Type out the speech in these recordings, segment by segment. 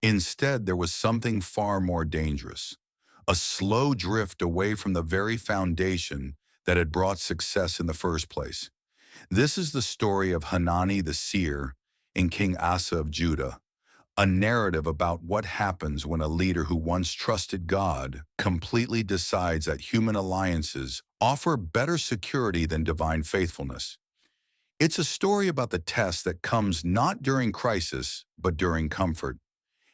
Instead, there was something far more dangerous, a slow drift away from the very foundation that had brought success in the first place. This is the story of Hanani the seer and King Asa of Judah, a narrative about what happens when a leader who once trusted God completely decides that human alliances offer better security than divine faithfulness. It's a story about the test that comes not during crisis, but during comfort.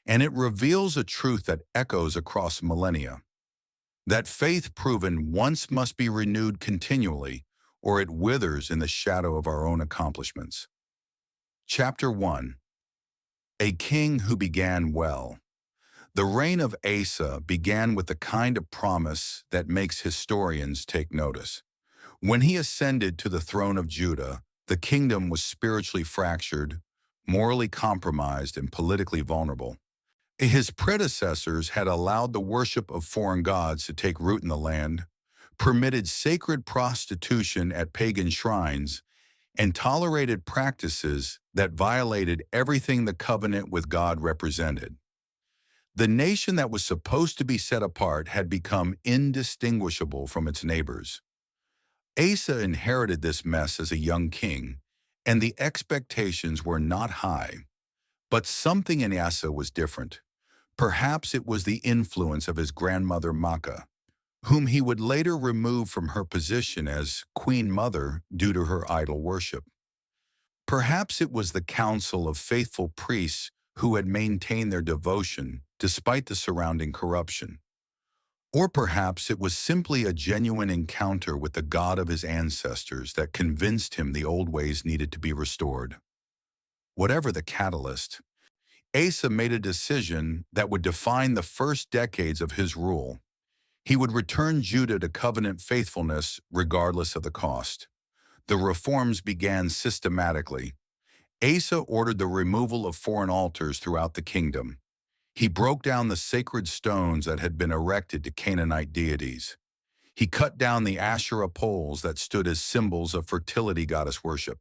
And it reveals a truth that echoes across millennia, that faith proven once must be renewed continually, or it withers in the shadow of our own accomplishments. Chapter 1. A King Who Began Well. The reign of Asa began with the kind of promise that makes historians take notice. When he ascended to the throne of Judah, the kingdom was spiritually fractured, morally compromised, and politically vulnerable. His predecessors had allowed the worship of foreign gods to take root in the land, permitted sacred prostitution at pagan shrines, and tolerated practices that violated everything the covenant with God represented. The nation that was supposed to be set apart had become indistinguishable from its neighbors. Asa inherited this mess as a young king, and the expectations were not high. But something in Asa was different. Perhaps it was the influence of his grandmother Makkah, whom he would later remove from her position as queen mother due to her idol worship. Perhaps it was the counsel of faithful priests who had maintained their devotion despite the surrounding corruption. Or perhaps it was simply a genuine encounter with the God of his ancestors that convinced him the old ways needed to be restored. Whatever the catalyst, Asa made a decision that would define the first decades of his rule. He would return Judah to covenant faithfulness regardless of the cost. The reforms began systematically. Asa ordered the removal of foreign altars throughout the kingdom. He broke down the sacred stones that had been erected to Canaanite deities. He cut down the Asherah poles that stood as symbols of fertility goddess worship.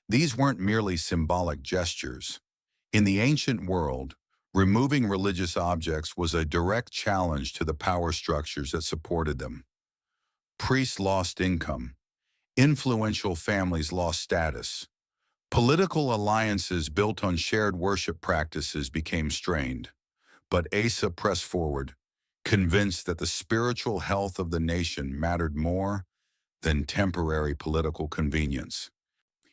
These weren't merely symbolic gestures. In the ancient world, removing religious objects was a direct challenge to the power structures that supported them. Priests lost income. Influential families lost status. Political alliances built on shared worship practices became strained. But Asa pressed forward, convinced that the spiritual health of the nation mattered more than temporary political convenience.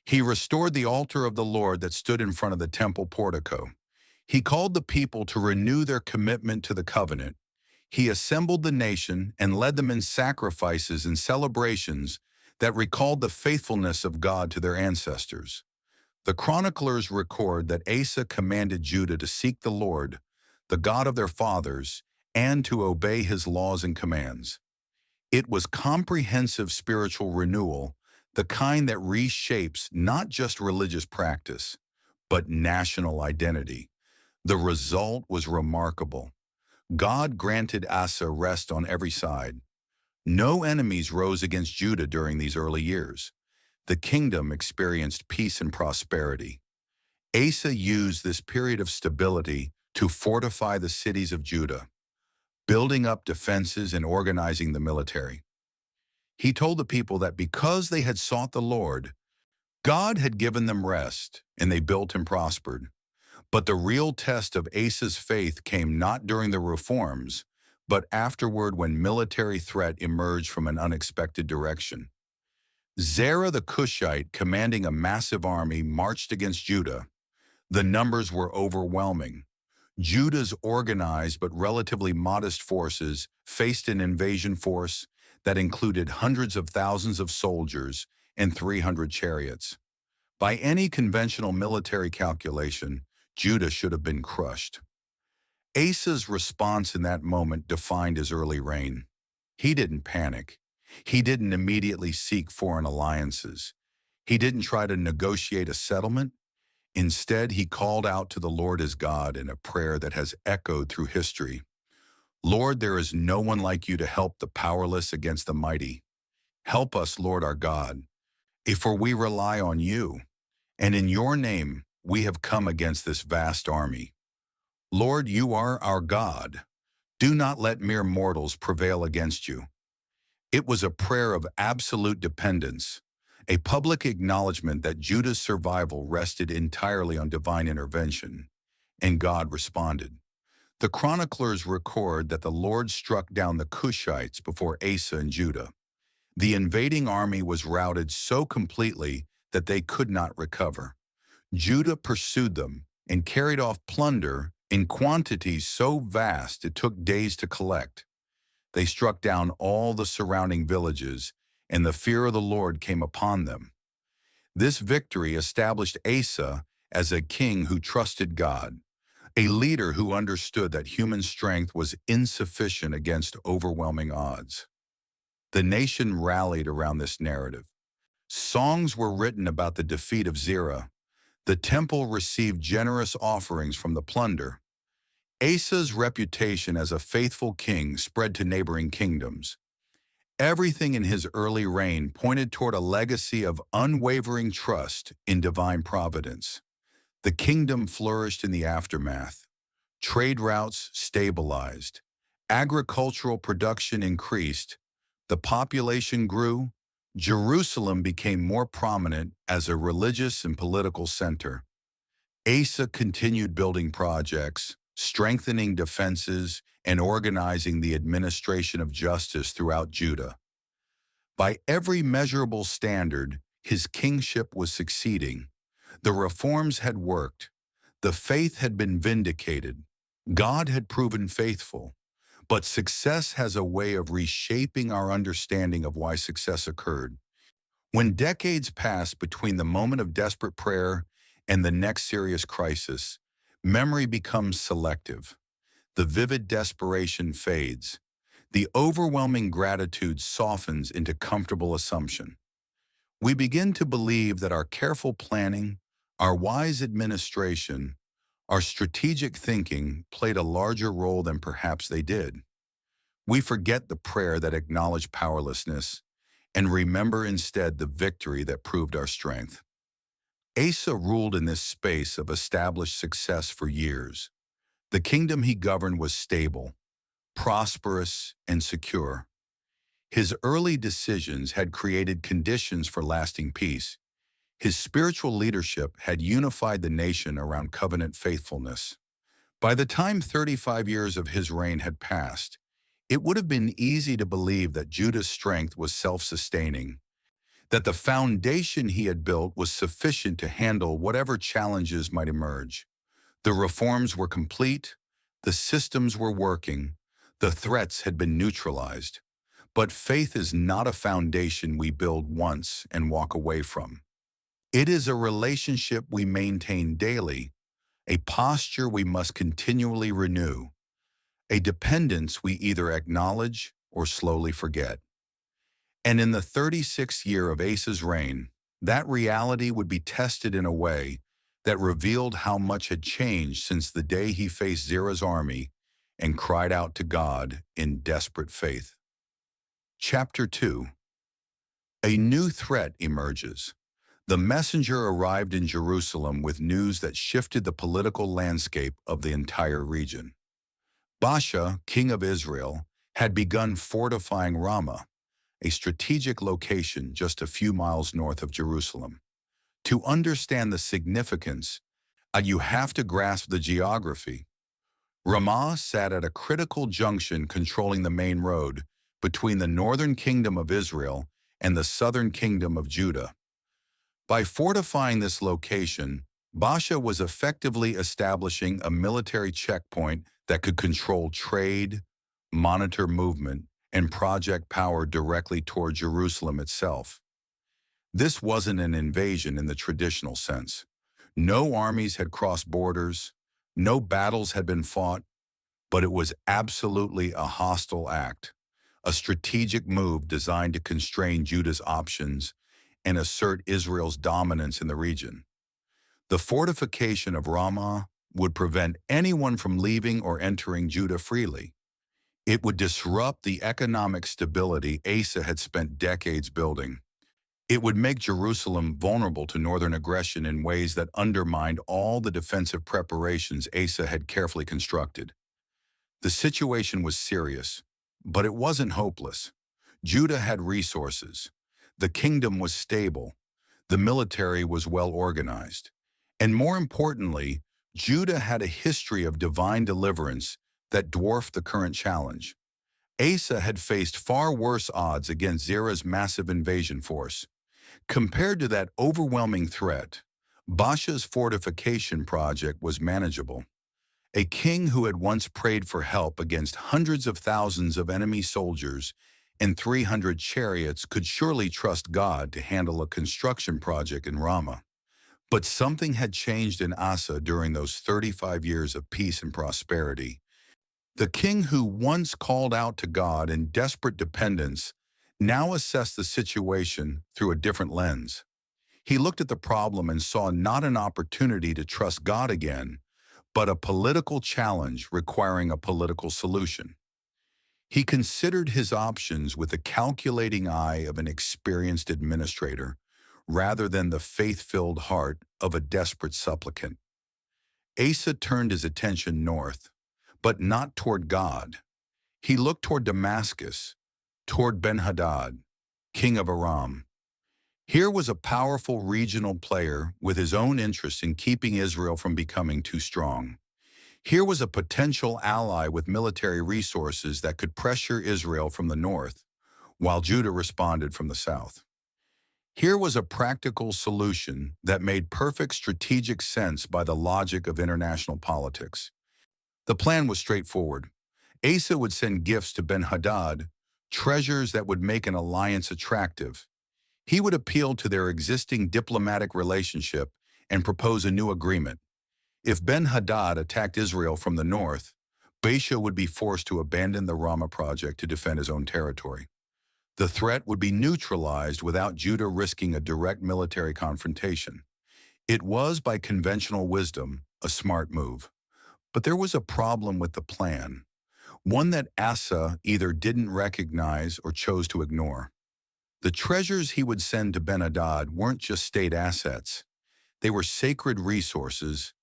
He restored the altar of the Lord that stood in front of the temple portico. He called the people to renew their commitment to the covenant. He assembled the nation and led them in sacrifices and celebrations that recalled the faithfulness of God to their ancestors. The chroniclers record that Asa commanded Judah to seek the Lord, the God of their fathers, and to obey his laws and commands. It was comprehensive spiritual renewal, the kind that reshapes not just religious practice, but national identity. The result was remarkable. God granted Asa rest on every side. No enemies rose against Judah during these early years. The kingdom experienced peace and prosperity. Asa used this period of stability to fortify the cities of Judah, building up defenses and organizing the military. He told the people that because they had sought the Lord, God had given them rest, and they built and prospered. But the real test of Asa's faith came not during the reforms, but afterward when military threat emerged from an unexpected direction. Zerah the Cushite, commanding a massive army, marched against Judah. The numbers were overwhelming. Judah's organized but relatively modest forces faced an invasion force that included hundreds of thousands of soldiers and 300 chariots. By any conventional military calculation, Judah should have been crushed. Asa's response in that moment defined his early reign. He didn't panic. He didn't immediately seek foreign alliances. He didn't try to negotiate a settlement. Instead, he called out to the Lord his God in a prayer that has echoed through history. Lord, there is no one like you to help the powerless against the mighty. Help us, Lord our God, for we rely on you, and in your name we have come against this vast army. Lord, you are our God. Do not let mere mortals prevail against you. It was a prayer of absolute dependence, a public acknowledgement that Judah's survival rested entirely on divine intervention, and God responded. The chroniclers record that the Lord struck down the Cushites before Asa and Judah. The invading army was routed so completely that they could not recover. Judah pursued them and carried off plunder in quantities so vast it took days to collect. They struck down all the surrounding villages, and the fear of the Lord came upon them. This victory established Asa as a king who trusted God, a leader who understood that human strength was insufficient against overwhelming odds. The nation rallied around this narrative. Songs were written about the defeat of Zerah. The temple received generous offerings from the plunder. Asa's reputation as a faithful king spread to neighboring kingdoms. Everything in his early reign pointed toward a legacy of unwavering trust in divine providence. The kingdom flourished in the aftermath. Trade routes stabilized. Agricultural production increased. The population grew. Jerusalem became more prominent as a religious and political center. Asa continued building projects, strengthening defenses, and organizing the administration of justice throughout Judah. By every measurable standard, his kingship was succeeding. The reforms had worked. The faith had been vindicated. God had proven faithful. But success has a way of reshaping our understanding of why success occurred. When decades pass between the moment of desperate prayer and the next serious crisis, memory becomes selective. The vivid desperation fades. The overwhelming gratitude softens into comfortable assumption. We begin to believe that our careful planning, our wise administration, our strategic thinking played a larger role than perhaps they did. We forget the prayer that acknowledged powerlessness and remember instead the victory that proved our strength. Asa ruled in this space of established success for years. The kingdom he governed was stable, prosperous, and secure. His early decisions had created conditions for lasting peace. His spiritual leadership had unified the nation around covenant faithfulness. By the time 35 years of his reign had passed, it would have been easy to believe that Judah's strength was self-sustaining, that the foundation he had built was sufficient to handle whatever challenges might emerge. The reforms were complete, the systems were working, the threats had been neutralized. But faith is not a foundation we build once and walk away from. It is a relationship we maintain daily, a posture we must continually renew, a dependence we either acknowledge or slowly forget. And in the 36th year of Asa's reign, that reality would be tested in a way that revealed how much had changed since the day he faced Zerah's army and cried out to God in desperate faith. Chapter 2. A new threat emerges. The messenger arrived in Jerusalem with news that shifted the political landscape of the entire region. Baasha, king of Israel, had begun fortifying Ramah, a strategic location just a few miles north of Jerusalem. To understand the significance, you have to grasp the geography. Ramah sat at a critical junction controlling the main road between the northern kingdom of Israel and the southern kingdom of Judah. By fortifying this location, Baasha was effectively establishing a military checkpoint that could control trade, monitor movement, and project power directly toward Jerusalem itself. This wasn't an invasion in the traditional sense. No armies had crossed borders, no battles had been fought, but it was absolutely a hostile act, a strategic move designed to constrain Judah's options and assert Israel's dominance in the region. The fortification of Ramah would prevent anyone from leaving or entering Judah freely. It would disrupt the economic stability Asa had spent decades building. It would make Jerusalem vulnerable to northern aggression in ways that undermined all the defensive preparations Asa had carefully constructed. The situation was serious, but it wasn't hopeless. Judah had resources. The kingdom was stable. The military was well organized. And more importantly, Judah had a history of divine deliverance that dwarfed the current challenge. Asa had faced far worse odds against Zerah's massive invasion force. Compared to that overwhelming threat, Baasha's fortification project was manageable. A king who had once prayed for help against hundreds of thousands of enemy soldiers and 300 chariots could surely trust God to handle a construction project in Ramah. But something had changed in Asa during those 35 years of peace and prosperity. The king who once called out to God in desperate dependence now assessed the situation through a different lens. He looked at the problem and saw not an opportunity to trust God again, but a political challenge requiring a political solution. He considered his options with the calculating eye of an experienced administrator, rather than the faith-filled heart of a desperate supplicant. Asa turned his attention north, but not toward God. He looked toward Damascus, toward Ben-Hadad, king of Aram. Here was a powerful regional player with his own interest in keeping Israel from becoming too strong. Here was a potential ally with military resources that could pressure Israel from the north, while Judah responded from the south. Here was a practical solution that made perfect strategic sense by the logic of international politics. The plan was straightforward. Asa would send gifts to Ben-Hadad, treasures that would make an alliance attractive. He would appeal to their existing diplomatic relationship and propose a new agreement. If Ben-Hadad attacked Israel from the north, Baasha would be forced to abandon the Ramah project to defend his own territory. The threat would be neutralized without Judah risking a direct military confrontation. It was, by conventional wisdom, a smart move. But there was a problem with the plan, one that Asa either didn't recognize or chose to ignore. The treasures he would send to Ben-Hadad weren't just state assets. They were sacred resources,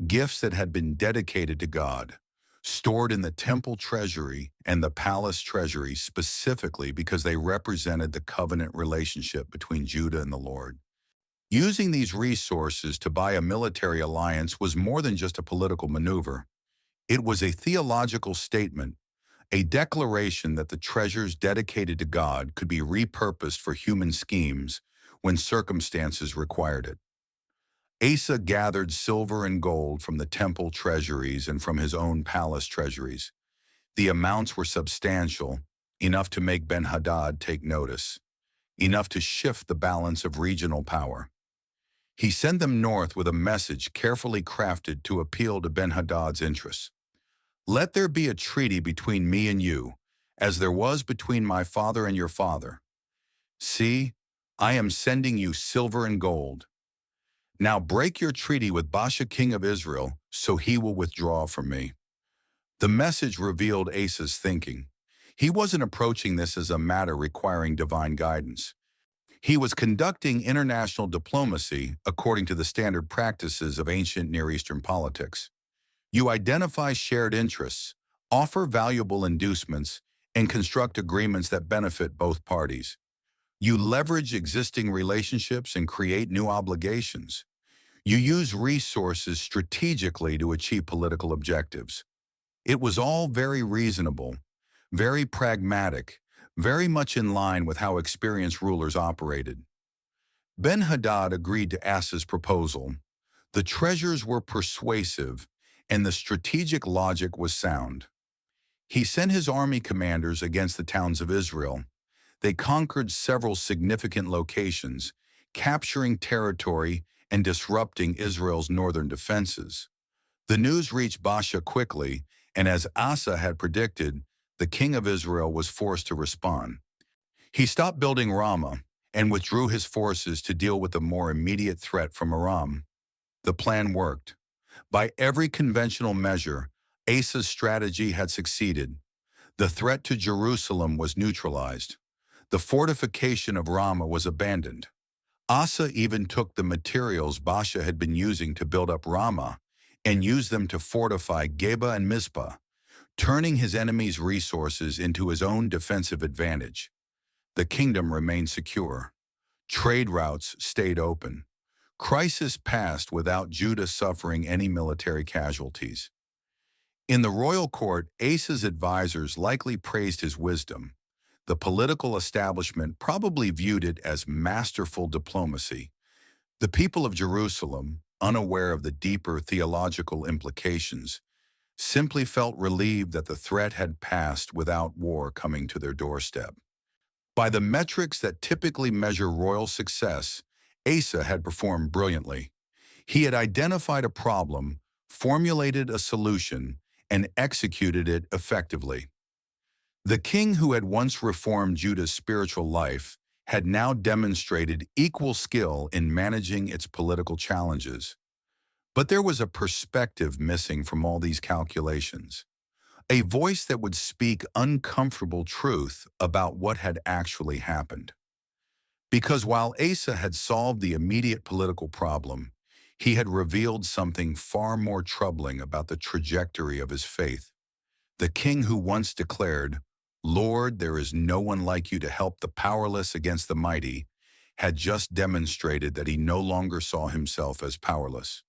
gifts that had been dedicated to God, stored in the temple treasury and the palace treasury specifically because they represented the covenant relationship between Judah and the Lord. Using these resources to buy a military alliance was more than just a political maneuver. It was a theological statement, a declaration that the treasures dedicated to God could be repurposed for human schemes when circumstances required it. Asa gathered silver and gold from the temple treasuries and from his own palace treasuries. The amounts were substantial, enough to make Ben-Hadad take notice, enough to shift the balance of regional power. He sent them north with a message carefully crafted to appeal to Ben-Hadad's interests. Let there be a treaty between me and you, as there was between my father and your father. See, I am sending you silver and gold. Now break your treaty with Baasha king of Israel, so he will withdraw from me. The message revealed Asa's thinking. He wasn't approaching this as a matter requiring divine guidance. He was conducting international diplomacy according to the standard practices of ancient Near Eastern politics. You identify shared interests, offer valuable inducements, and construct agreements that benefit both parties. You leverage existing relationships and create new obligations. You use resources strategically to achieve political objectives. It was all very reasonable, very pragmatic, very much in line with how experienced rulers operated. Ben-Hadad agreed to Asa's proposal. The treasures were persuasive, and the strategic logic was sound. He sent his army commanders against the towns of Israel. They conquered several significant locations, capturing territory and disrupting Israel's northern defenses. The news reached Baasha quickly, and as Asa had predicted, the king of Israel was forced to respond. He stopped building Ramah and withdrew his forces to deal with the more immediate threat from Aram. The plan worked. By every conventional measure, Asa's strategy had succeeded. The threat to Jerusalem was neutralized. The fortification of Ramah was abandoned. Asa even took the materials Baasha had been using to build up Ramah and used them to fortify Geba and Mizpah, turning his enemy's resources into his own defensive advantage. The kingdom remained secure. Trade routes stayed open. Crisis passed without Judah suffering any military casualties. In the royal court, Asa's advisors likely praised his wisdom. The political establishment probably viewed it as masterful diplomacy. The people of Jerusalem, unaware of the deeper theological implications, simply felt relieved that the threat had passed without war coming to their doorstep. By the metrics that typically measure royal success, Asa had performed brilliantly. He had identified a problem, formulated a solution, and executed it effectively. The king who had once reformed Judah's spiritual life had now demonstrated equal skill in managing its political challenges. But there was a perspective missing from all these calculations, a voice that would speak uncomfortable truth about what had actually happened. Because while Asa had solved the immediate political problem, he had revealed something far more troubling about the trajectory of his faith. The king who once declared, "Lord, there is no one like you to help the powerless against the mighty," had just demonstrated that he no longer saw himself as powerless.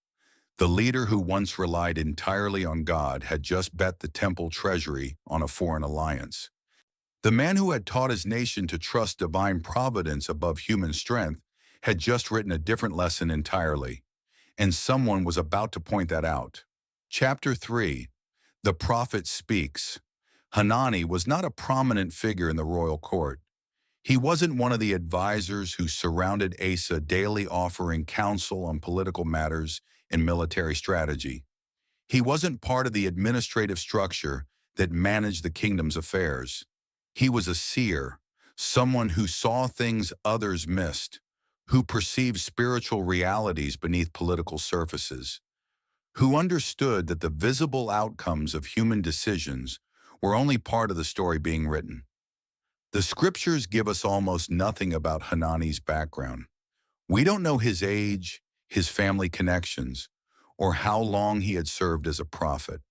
The leader who once relied entirely on God had just bet the temple treasury on a foreign alliance. The man who had taught his nation to trust divine providence above human strength had just written a different lesson entirely, and someone was about to point that out. Chapter 3. The Prophet Speaks. Hanani was not a prominent figure in the royal court. He wasn't one of the advisors who surrounded Asa daily offering counsel on political matters and military strategy. He wasn't part of the administrative structure that managed the kingdom's affairs. He was a seer, someone who saw things others missed, who perceived spiritual realities beneath political surfaces, who understood that the visible outcomes of human decisions were only part of the story being written. The scriptures give us almost nothing about Hanani's background. We don't know his age, his family connections, or how long he had served as a prophet.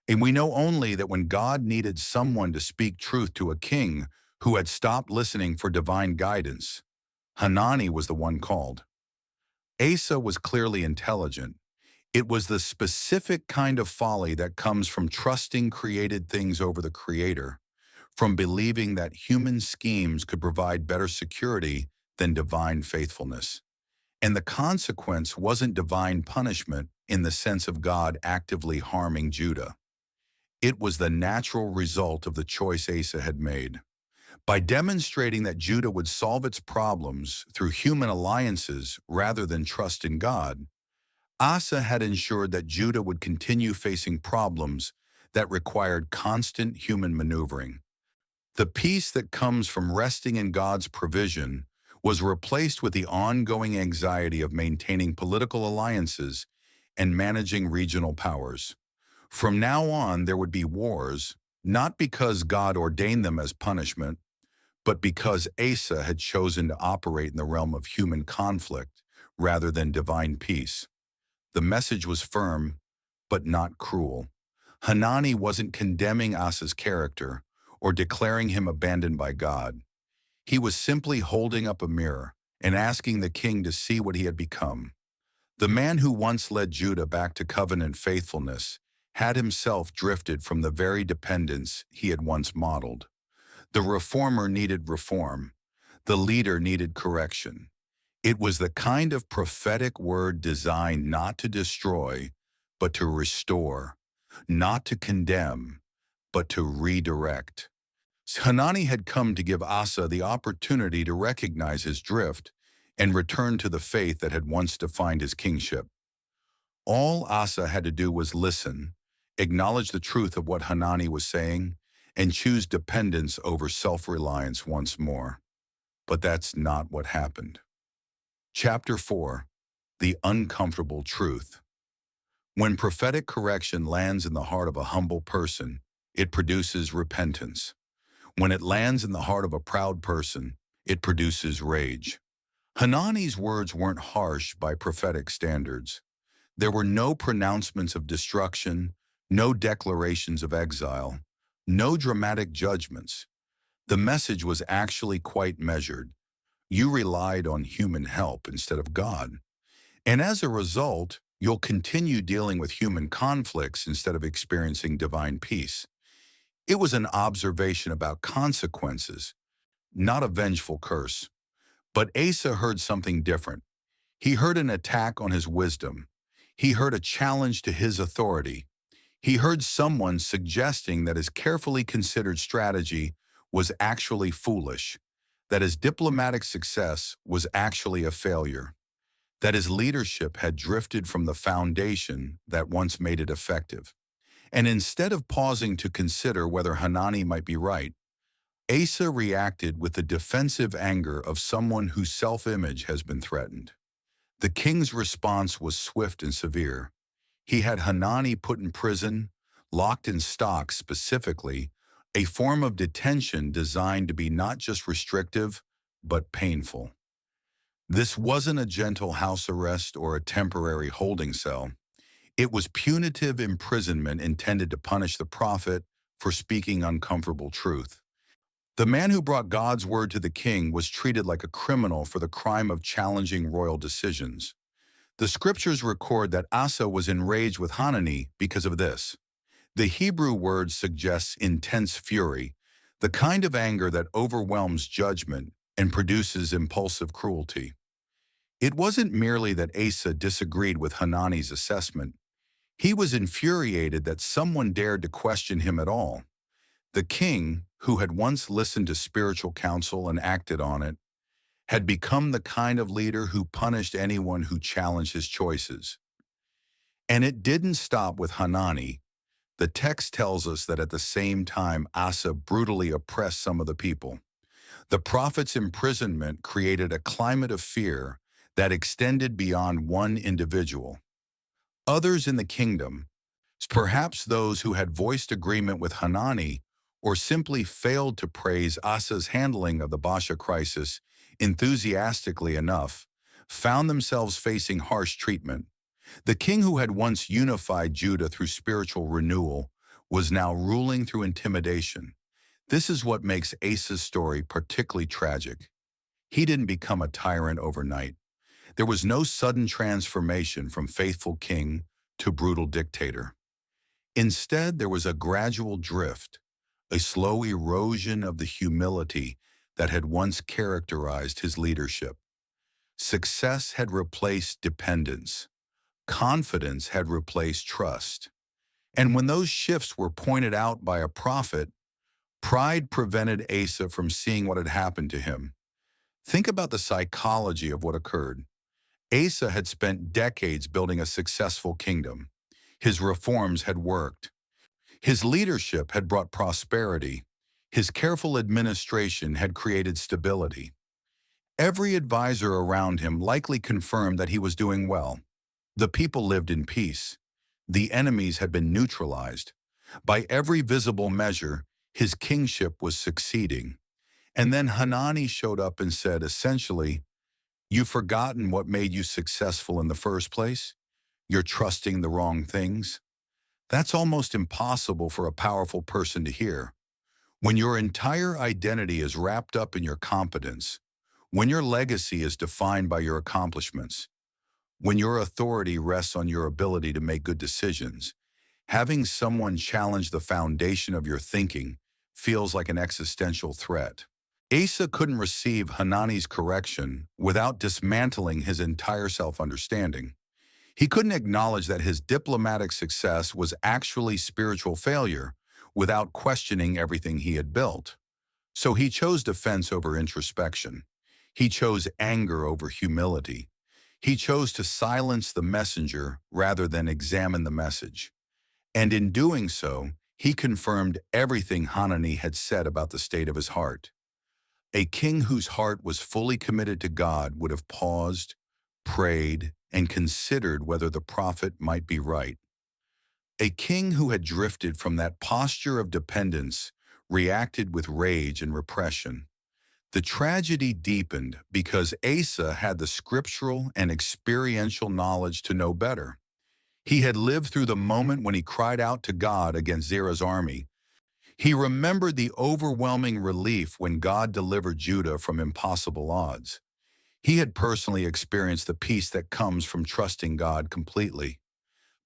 And we know only that when God needed someone to speak truth to a king who had stopped listening for divine guidance, Hanani was the one called. Asa was clearly intelligent. It was the specific kind of folly that comes from trusting created things over the Creator, from believing that human schemes could provide better security than divine faithfulness. And the consequence wasn't divine punishment in the sense of God actively harming Judah. It was the natural result of the choice Asa had made. By demonstrating that Judah would solve its problems through human alliances rather than trust in God, Asa had ensured that Judah would continue facing problems that required constant human maneuvering. The peace that comes from resting in God's provision was replaced with the ongoing anxiety of maintaining political alliances and managing regional powers. From now on, there would be wars, not because God ordained them as punishment, but because Asa had chosen to operate in the realm of human conflict rather than divine peace. The message was firm, but not cruel. Hanani wasn't condemning Asa's character or declaring him abandoned by God. He was simply holding up a mirror and asking the king to see what he had become. The man who once led Judah back to covenant faithfulness had himself drifted from the very dependence he had once modeled. The reformer needed reform. The leader needed correction. It was the kind of prophetic word designed not to destroy, but to restore, not to condemn, but to redirect. Hanani had come to give Asa the opportunity to recognize his drift and return to the faith that had once defined his kingship. All Asa had to do was listen, acknowledge the truth of what Hanani was saying, and choose dependence over self-reliance once more. But that's not what happened. Chapter 4. The Uncomfortable Truth. When prophetic correction lands in the heart of a humble person, it produces repentance. When it lands in the heart of a proud person, it produces rage. Hanani's words weren't harsh by prophetic standards. There were no pronouncements of destruction, no declarations of exile, no dramatic judgments. The message was actually quite measured. You relied on human help instead of God. And as a result, you'll continue dealing with human conflicts instead of experiencing divine peace. It was an observation about consequences, not a vengeful curse. But Asa heard something different. He heard an attack on his wisdom. He heard a challenge to his authority. He heard someone suggesting that his carefully considered strategy was actually foolish, that his diplomatic success was actually a failure, that his leadership had drifted from the foundation that once made it effective. And instead of pausing to consider whether Hanani might be right, Asa reacted with the defensive anger of someone whose self-image has been threatened. The king's response was swift and severe. He had Hanani put in prison, locked in stocks specifically, a form of detention designed to be not just restrictive, but painful. This wasn't a gentle house arrest or a temporary holding cell. It was punitive imprisonment intended to punish the prophet for speaking uncomfortable truth. The man who brought God's word to the king was treated like a criminal for the crime of challenging royal decisions. The scriptures record that Asa was enraged with Hanani because of this. The Hebrew word suggests intense fury, the kind of anger that overwhelms judgment and produces impulsive cruelty. It wasn't merely that Asa disagreed with Hanani's assessment. He was infuriated that someone dared to question him at all. The king, who had once listened to spiritual counsel and acted on it, had become the kind of leader who punished anyone who challenged his choices. And it didn't stop with Hanani. The text tells us that at the same time Asa brutally oppressed some of the people. The prophet's imprisonment created a climate of fear that extended beyond one individual. Others in the kingdom, perhaps those who had voiced agreement with Hanani or simply failed to praise Asa's handling of the Basha crisis enthusiastically enough, found themselves facing harsh treatment. The king who had once unified Judah through spiritual renewal was now ruling through intimidation. This is what makes Asa's story particularly tragic. He didn't become a tyrant overnight. There was no sudden transformation from faithful king to brutal dictator. Instead, there was a gradual drift, a slow erosion of the humility that had once characterized his leadership. Success had replaced dependence. Confidence had replaced trust. And when those shifts were pointed out by a prophet, pride prevented Asa from seeing what had happened to him. Think about the psychology of what occurred. Asa had spent decades building a successful kingdom. His reforms had worked. His leadership had brought prosperity. His careful administration had created stability. Every advisor around him likely confirmed that he was doing well. The people lived in peace. The enemies had been neutralized. By every visible measure, his kingship was succeeding. And then Hanani showed up and said, essentially, "You've forgotten what made you successful in the first place? You're trusting the wrong things." That's almost impossible for a powerful person to hear. When your entire identity is wrapped up in your competence, when your legacy is defined by your accomplishments, when your authority rests on your ability to make good decisions, having someone challenge the foundation of your thinking feels like an existential threat. Asa couldn't receive Hanani's correction without dismantling his entire self-understanding. He couldn't acknowledge that his diplomatic success was actually spiritual failure without questioning everything he had built. So he chose defense over introspection. He chose anger over humility. He chose to silence the messenger rather than examine the message. And in doing so, he confirmed everything Hanani had said about the state of his heart. A king whose heart was fully committed to God would have paused, prayed, and considered whether the prophet might be right. A king who had drifted from that posture of dependence reacted with rage and repression. The tragedy deepened because Asa had the scriptural and experiential knowledge to know better. He had lived through the moment when he cried out to God against Zerah's army. He remembered the overwhelming relief when God delivered Judah from impossible odds. He had personally experienced the peace that comes from trusting God completely.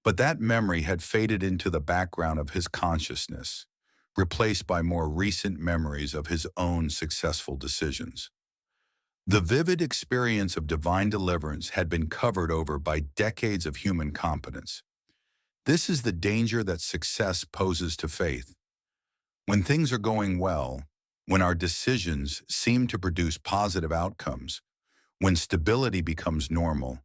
But that memory had faded into the background of his consciousness, replaced by more recent memories of his own successful decisions. The vivid experience of divine deliverance had been covered over by decades of human competence. This is the danger that success poses to faith. When things are going well, when our decisions seem to produce positive outcomes, when stability becomes normal,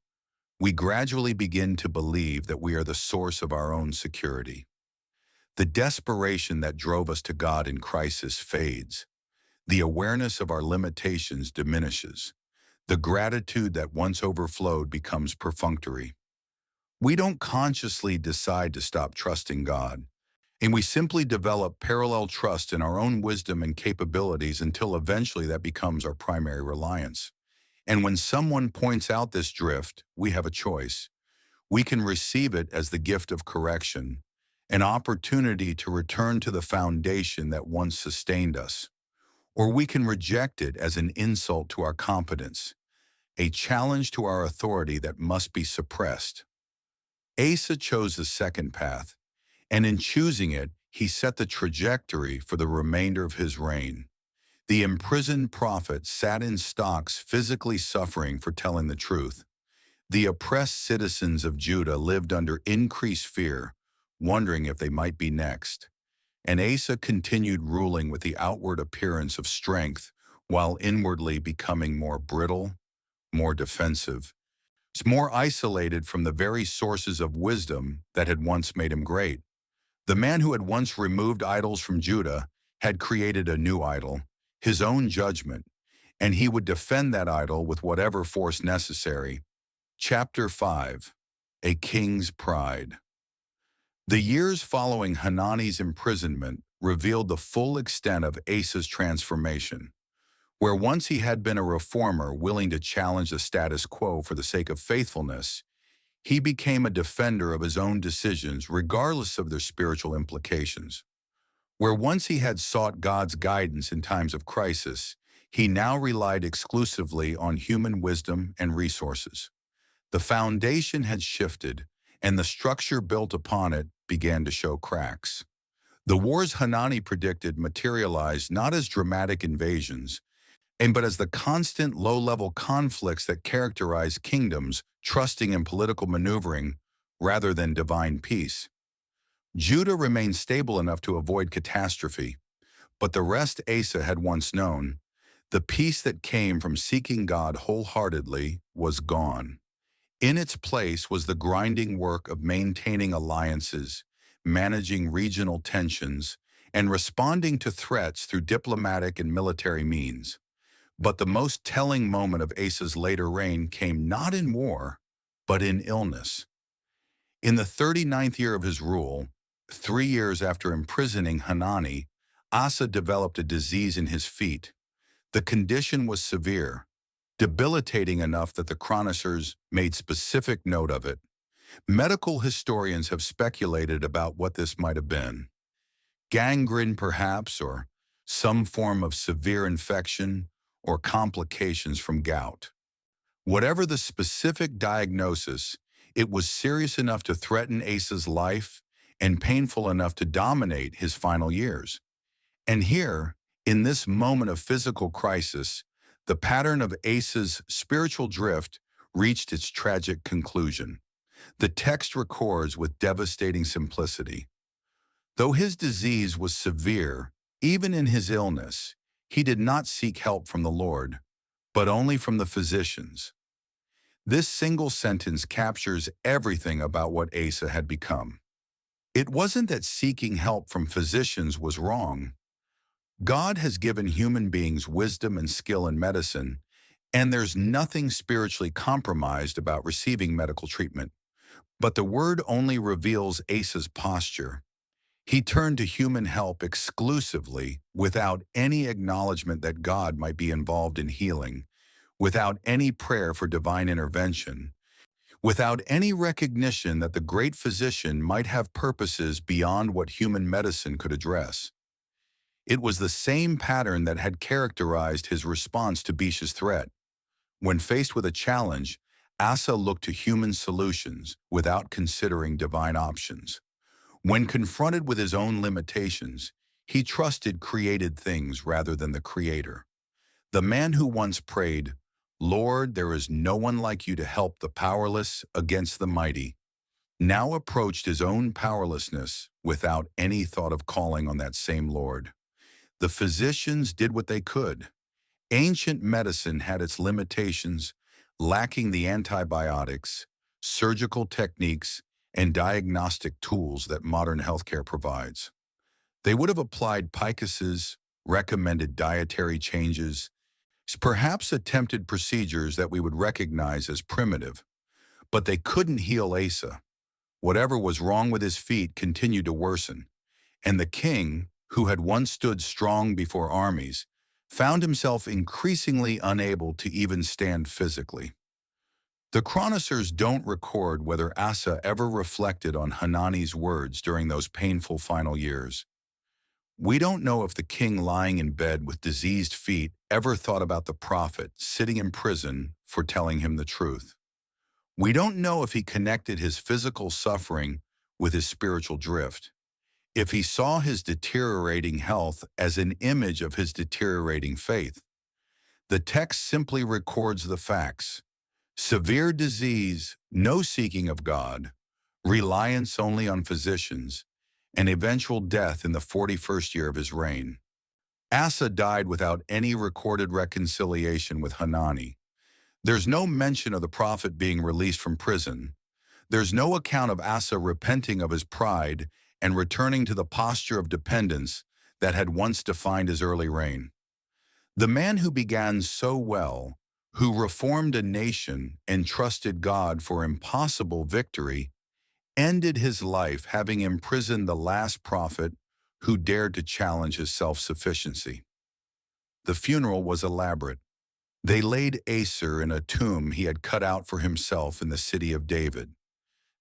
we gradually begin to believe that we are the source of our own security. The desperation that drove us to God in crisis fades. The awareness of our limitations diminishes. The gratitude that once overflowed becomes perfunctory. We don't consciously decide to stop trusting God, and we simply develop parallel trust in our own wisdom and capabilities until eventually that becomes our primary reliance. And when someone points out this drift, we have a choice. We can receive it as the gift of correction, an opportunity to return to the foundation that once sustained us. Or we can reject it as an insult to our competence, a challenge to our authority that must be suppressed. Asa chose the second path, and in choosing it, he set the trajectory for the remainder of his reign. The imprisoned prophet sat in stocks, physically suffering for telling the truth. The oppressed citizens of Judah lived under increased fear, wondering if they might be next. And Asa continued ruling with the outward appearance of strength, while inwardly becoming more brittle, more defensive, more isolated from the very sources of wisdom that had once made him great. The man who had once removed idols from Judah had created a new idol, his own judgment, and he would defend that idol with whatever force necessary. Chapter 5. A King's Pride. The years following Hanani's imprisonment revealed the full extent of Asa's transformation. Where once he had been a reformer willing to challenge the status quo for the sake of faithfulness, he became a defender of his own decisions regardless of their spiritual implications. Where once he had sought God's guidance in times of crisis, he now relied exclusively on human wisdom and resources. The foundation had shifted, and the structure built upon it began to show cracks. The wars Hanani predicted materialized not as dramatic invasions, but as the constant low-level conflicts that characterize kingdoms trusting in political maneuvering rather than divine peace. Judah remained stable enough to avoid catastrophe, but the rest Asa had once known, the peace that came from seeking God wholeheartedly, was gone. In its place was the grinding work of maintaining alliances, managing regional tensions, and responding to threats through diplomatic and military means. But the most telling moment of Asa's later reign came not in war, but in illness. In the 39th year of his rule, 3 years after imprisoning Hanani, Asa developed a disease in his feet. The condition was severe, debilitating enough that the chroniclers made specific note of it. Medical historians have speculated about what this might have been. Gangrene, perhaps, or some form of severe infection, or complications from gout. Whatever the specific diagnosis, it was serious enough to threaten Asa's life and painful enough to dominate his final years. And here, in this moment of physical crisis, the pattern of Asa's spiritual drift reached its tragic conclusion. The text records with devastating simplicity. Though his disease was severe, even in his illness, he did not seek help from the Lord, but only from the physicians. This single sentence captures everything about what Asa had become. It wasn't that seeking help from physicians was wrong. God has given human beings wisdom and skill in medicine, and there's nothing spiritually compromised about receiving medical treatment. But the word only reveals Asa's posture. He turned to human help exclusively without any acknowledgement that God might be involved in healing, without any prayer for divine intervention, without any recognition that the great physician might have purposes beyond what human medicine could address. It was the same pattern that had characterized his response to Bisha's threat. When faced with a challenge, Asa looked to human solutions without considering divine options. When confronted with his own limitations, he trusted created things rather than the Creator. The man who once prayed, "Lord, there is no one like you to help the powerless against the mighty," now approached his own powerlessness without any thought of calling on that same Lord. The physicians did what they could. Ancient medicine had its limitations, lacking the antibiotics, surgical techniques, and diagnostic tools that modern healthcare provides. They would have applied picuses, recommended dietary changes, perhaps attempted procedures that we would recognize as primitive, but they couldn't heal Asa. Whatever was wrong with his feet continued to worsen, and the king, who had once stood strong before armies, found himself increasingly unable to even stand physically. The chroniclers don't record whether Asa ever reflected on Hanani's words during those painful final years. We don't know if the king lying in bed with diseased feet ever thought about the prophet sitting in prison for telling him the truth. We don't know if he connected his physical suffering with his spiritual drift, if he saw his deteriorating health as an image of his deteriorating faith. The text simply records the facts: severe disease, no seeking of God, reliance only on physicians, and eventual death in the 41st year of his reign. Asa died without any recorded reconciliation with Hanani. There's no mention of the prophet being released from prison. There's no account of Asa repenting of his pride and returning to the posture of dependence that had once defined his early reign. The man who began so well, who reformed a nation and trusted God for impossible victory, ended his life having imprisoned the last prophet who dared to challenge his self-sufficiency. The funeral was elaborate. They laid Asa in a tomb he had cut out for himself in the city of David.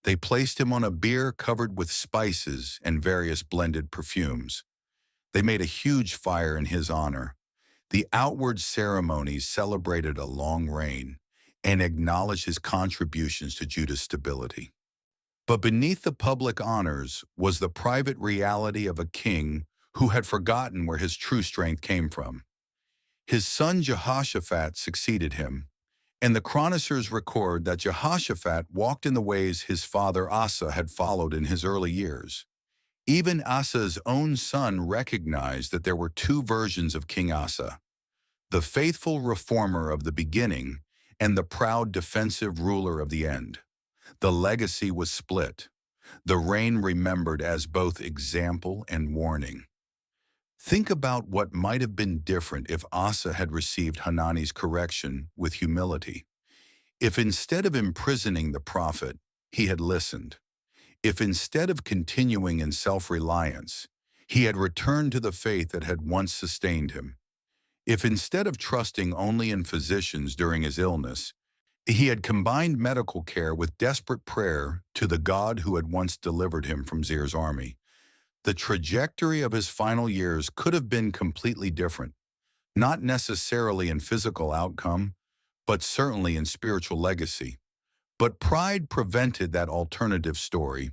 They placed him on a bier covered with spices and various blended perfumes. They made a huge fire in his honor. The outward ceremonies celebrated a long reign and acknowledged his contributions to Judah's stability. But beneath the public honors was the private reality of a king who had forgotten where his true strength came from. His son Jehoshaphat succeeded him, and the chroniclers record that Jehoshaphat walked in the ways his father Asa had followed in his early years. Even Asa's own son recognized that there were two versions of King Asa: the faithful reformer of the beginning and the proud defensive ruler of the end. The legacy was split, the reign remembered as both example and warning. Think about what might have been different if Asa had received Hanani's correction with humility. If instead of imprisoning the prophet, he had listened. If instead of continuing in self-reliance, he had returned to the faith that had once sustained him. If instead of trusting only in physicians during his illness, he had combined medical care with desperate prayer to the God who had once delivered him from Zir's army, the trajectory of his final years could have been completely different, not necessarily in physical outcome, but certainly in spiritual legacy. But pride prevented that alternative story.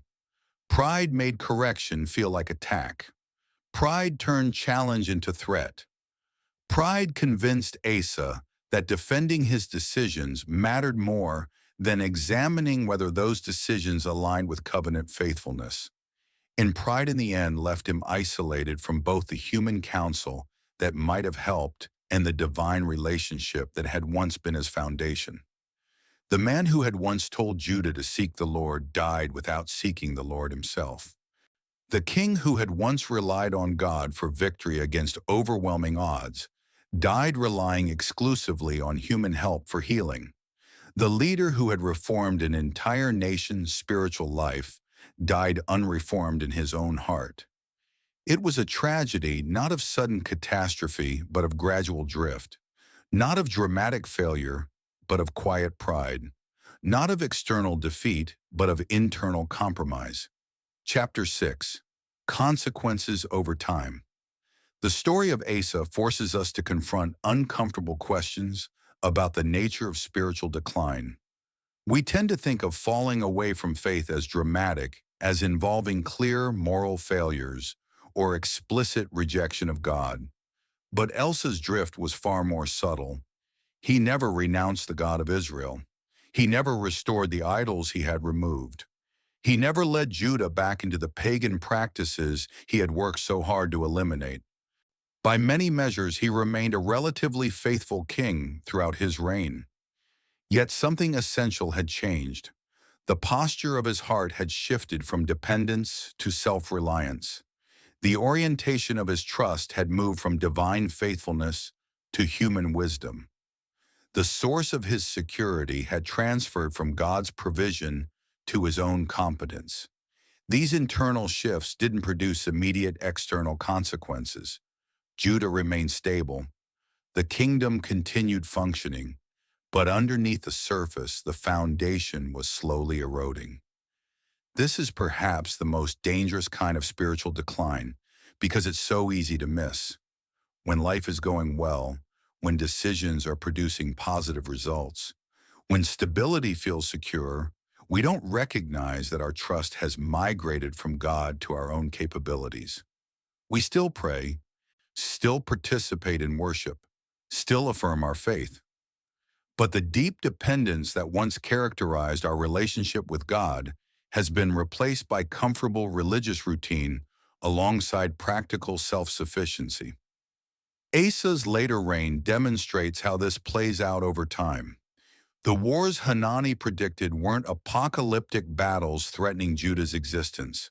Pride made correction feel like attack. Pride turned challenge into threat. Pride convinced Asa that defending his decisions mattered more than examining whether those decisions aligned with covenant faithfulness. And pride in the end left him isolated from both the human counsel that might have helped and the divine relationship that had once been his foundation. The man who had once told Judah to seek the Lord died without seeking the Lord himself. The king who had once relied on God for victory against overwhelming odds died relying exclusively on human help for healing. The leader who had reformed an entire nation's spiritual life died unreformed in his own heart. It was a tragedy not of sudden catastrophe, but of gradual drift. Not of dramatic failure, but of quiet pride. Not of external defeat, but of internal compromise. Chapter 6. Consequences over time. The story of Asa forces us to confront uncomfortable questions about the nature of spiritual decline. We tend to think of falling away from faith as dramatic, as involving clear moral failures or explicit rejection of God. But Elsa's drift was far more subtle. He never renounced the God of Israel. He never restored the idols he had removed. He never led Judah back into the pagan practices he had worked so hard to eliminate. By many measures, he remained a relatively faithful king throughout his reign. Yet something essential had changed. The posture of his heart had shifted from dependence to self-reliance. The orientation of his trust had moved from divine faithfulness to human wisdom. The source of his security had transferred from God's provision to his own competence. These internal shifts didn't produce immediate external consequences. Judah remained stable. The kingdom continued functioning, but underneath the surface, the foundation was slowly eroding. This is perhaps the most dangerous kind of spiritual decline because it's so easy to miss. When life is going well, when decisions are producing positive results, when stability feels secure, we don't recognize that our trust has migrated from God to our own capabilities. We still pray, still participate in worship, still affirm our faith. But the deep dependence that once characterized our relationship with God has been replaced by comfortable religious routine alongside practical self-sufficiency. Asa's later reign demonstrates how this plays out over time. The wars Hanani predicted weren't apocalyptic battles threatening Judah's existence.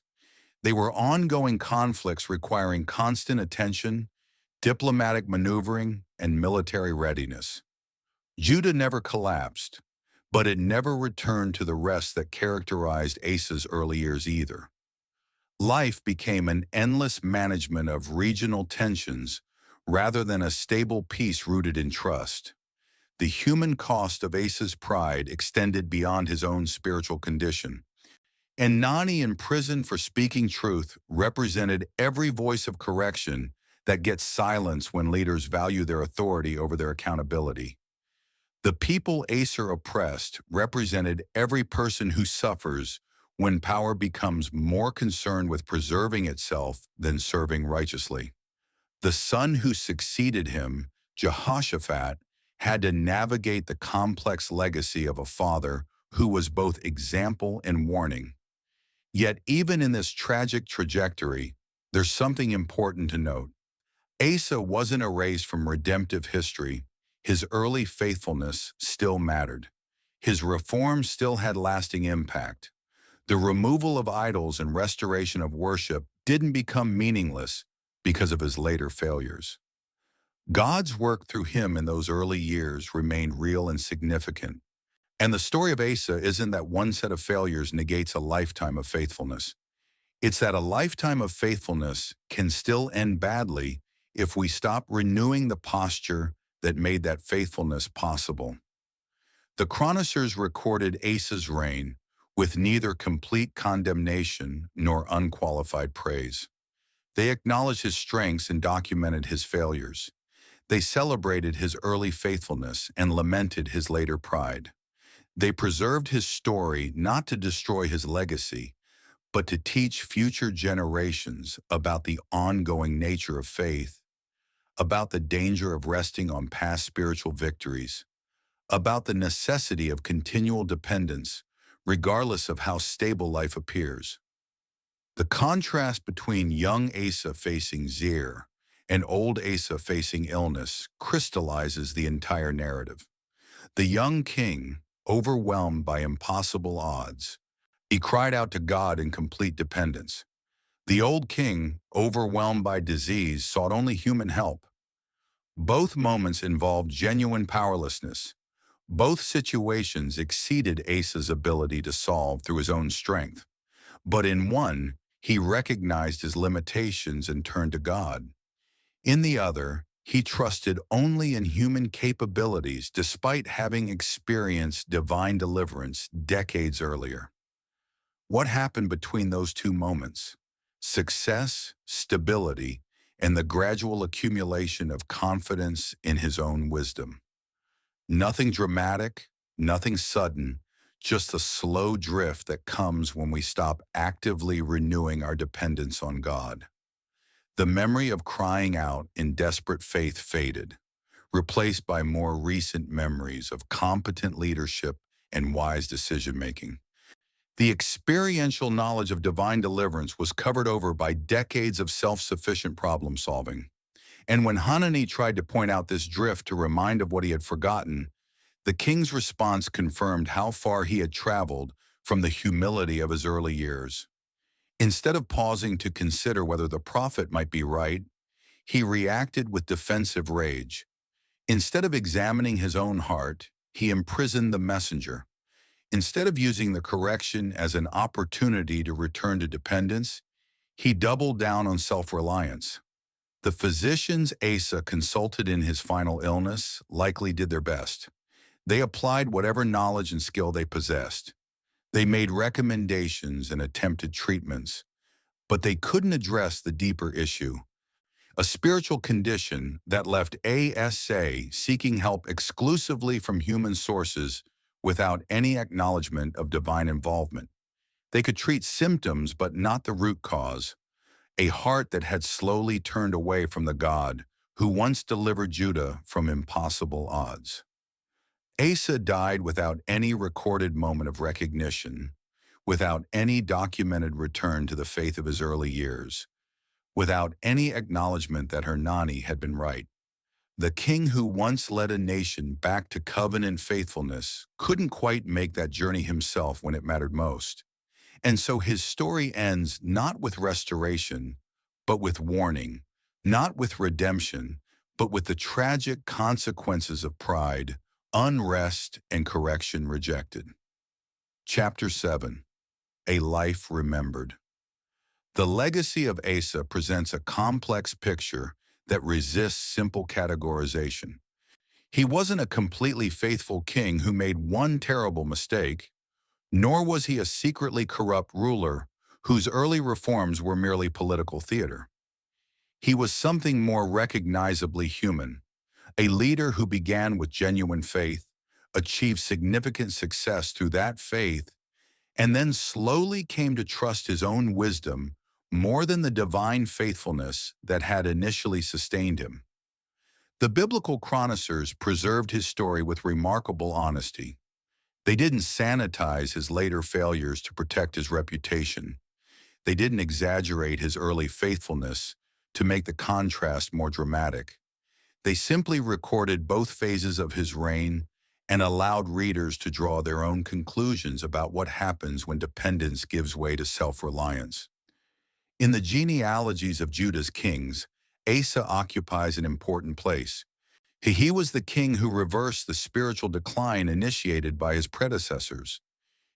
They were ongoing conflicts requiring constant attention, diplomatic maneuvering, and military readiness. Judah never collapsed, but it never returned to the rest that characterized Asa's early years either. Life became an endless management of regional tensions rather than a stable peace rooted in trust. The human cost of Asa's pride extended beyond his own spiritual condition. And Nani, in prison for speaking truth, represented every voice of correction that gets silenced when leaders value their authority over their accountability. The people Asa oppressed represented every person who suffers when power becomes more concerned with preserving itself than serving righteously. The son who succeeded him, Jehoshaphat, had to navigate the complex legacy of a father who was both example and warning. Yet even in this tragic trajectory, there's something important to note. Asa wasn't erased from redemptive history. His early faithfulness still mattered. His reforms still had lasting impact. The removal of idols and restoration of worship didn't become meaningless because of his later failures. God's work through him in those early years remained real and significant. And the story of Asa isn't that one set of failures negates a lifetime of faithfulness. It's that a lifetime of faithfulness can still end badly if we stop renewing the posture that made that faithfulness possible. The chroniclers recorded Asa's reign with neither complete condemnation nor unqualified praise. They acknowledged his strengths and documented his failures. They celebrated his early faithfulness and lamented his later pride. They preserved his story not to destroy his legacy, but to teach future generations about the ongoing nature of faith, about the danger of resting on past spiritual victories, about the necessity of continual dependence, regardless of how stable life appears. The contrast between young Asa facing Zir and old Asa facing illness crystallizes the entire narrative. The young king, overwhelmed by impossible odds, he cried out to God in complete dependence. The old king, overwhelmed by disease, sought only human help. Both moments involved genuine powerlessness. Both situations exceeded Asa's ability to solve through his own strength. But in one, He recognized his limitations and turned to God. In the other, he trusted only in human capabilities despite having experienced divine deliverance decades earlier. What happened between those two moments? Success, stability, and the gradual accumulation of confidence in his own wisdom. Nothing dramatic, nothing sudden, just a slow drift that comes when we stop actively renewing our dependence on God. The memory of crying out in desperate faith faded, replaced by more recent memories of competent leadership and wise decision-making. The experiential knowledge of divine deliverance was covered over by decades of self-sufficient problem-solving. And when Hanani tried to point out this drift to remind of what he had forgotten, the king's response confirmed how far he had traveled from the humility of his early years. Instead of pausing to consider whether the prophet might be right, he reacted with defensive rage. Instead of examining his own heart, he imprisoned the messenger. Instead of using the correction as an opportunity to return to dependence, he doubled down on self-reliance. The physicians Asa consulted in his final illness likely did their best. They applied whatever knowledge and skill they possessed. They made recommendations and attempted treatments, but they couldn't address the deeper issue, a spiritual condition that left Asa seeking help exclusively from human sources without any acknowledgement of divine involvement. They could treat symptoms but not the root cause, a heart that had slowly turned away from the God who once delivered Judah from impossible odds. Asa died without any recorded moment of recognition, without any documented return to the faith of his early years, without any acknowledgement that Hanani had been right. The king who once led a nation back to covenant faithfulness couldn't quite make that journey himself when it mattered most. And so his story ends not with restoration, but with warning, not with redemption, but with the tragic consequences of pride, unrest, and correction rejected. Chapter 7. A Life Remembered. The legacy of Asa presents a complex picture that resists simple categorization. He wasn't a completely faithful king who made one terrible mistake, nor was he a secretly corrupt ruler whose early reforms were merely political theater. He was something more recognizably human, a leader who began with genuine faith, achieved significant success through that faith, and then slowly came to trust his own wisdom more than the divine faithfulness that had initially sustained him. The biblical chroniclers preserved his story with remarkable honesty. They didn't sanitize his later failures to protect his reputation. They didn't exaggerate his early faithfulness to make the contrast more dramatic. They simply recorded both phases of his reign and allowed readers to draw their own conclusions about what happens when dependence gives way to self-reliance. In the genealogies of Judah's kings, Asa occupies an important place. He was the king who reversed the spiritual decline initiated by his predecessors.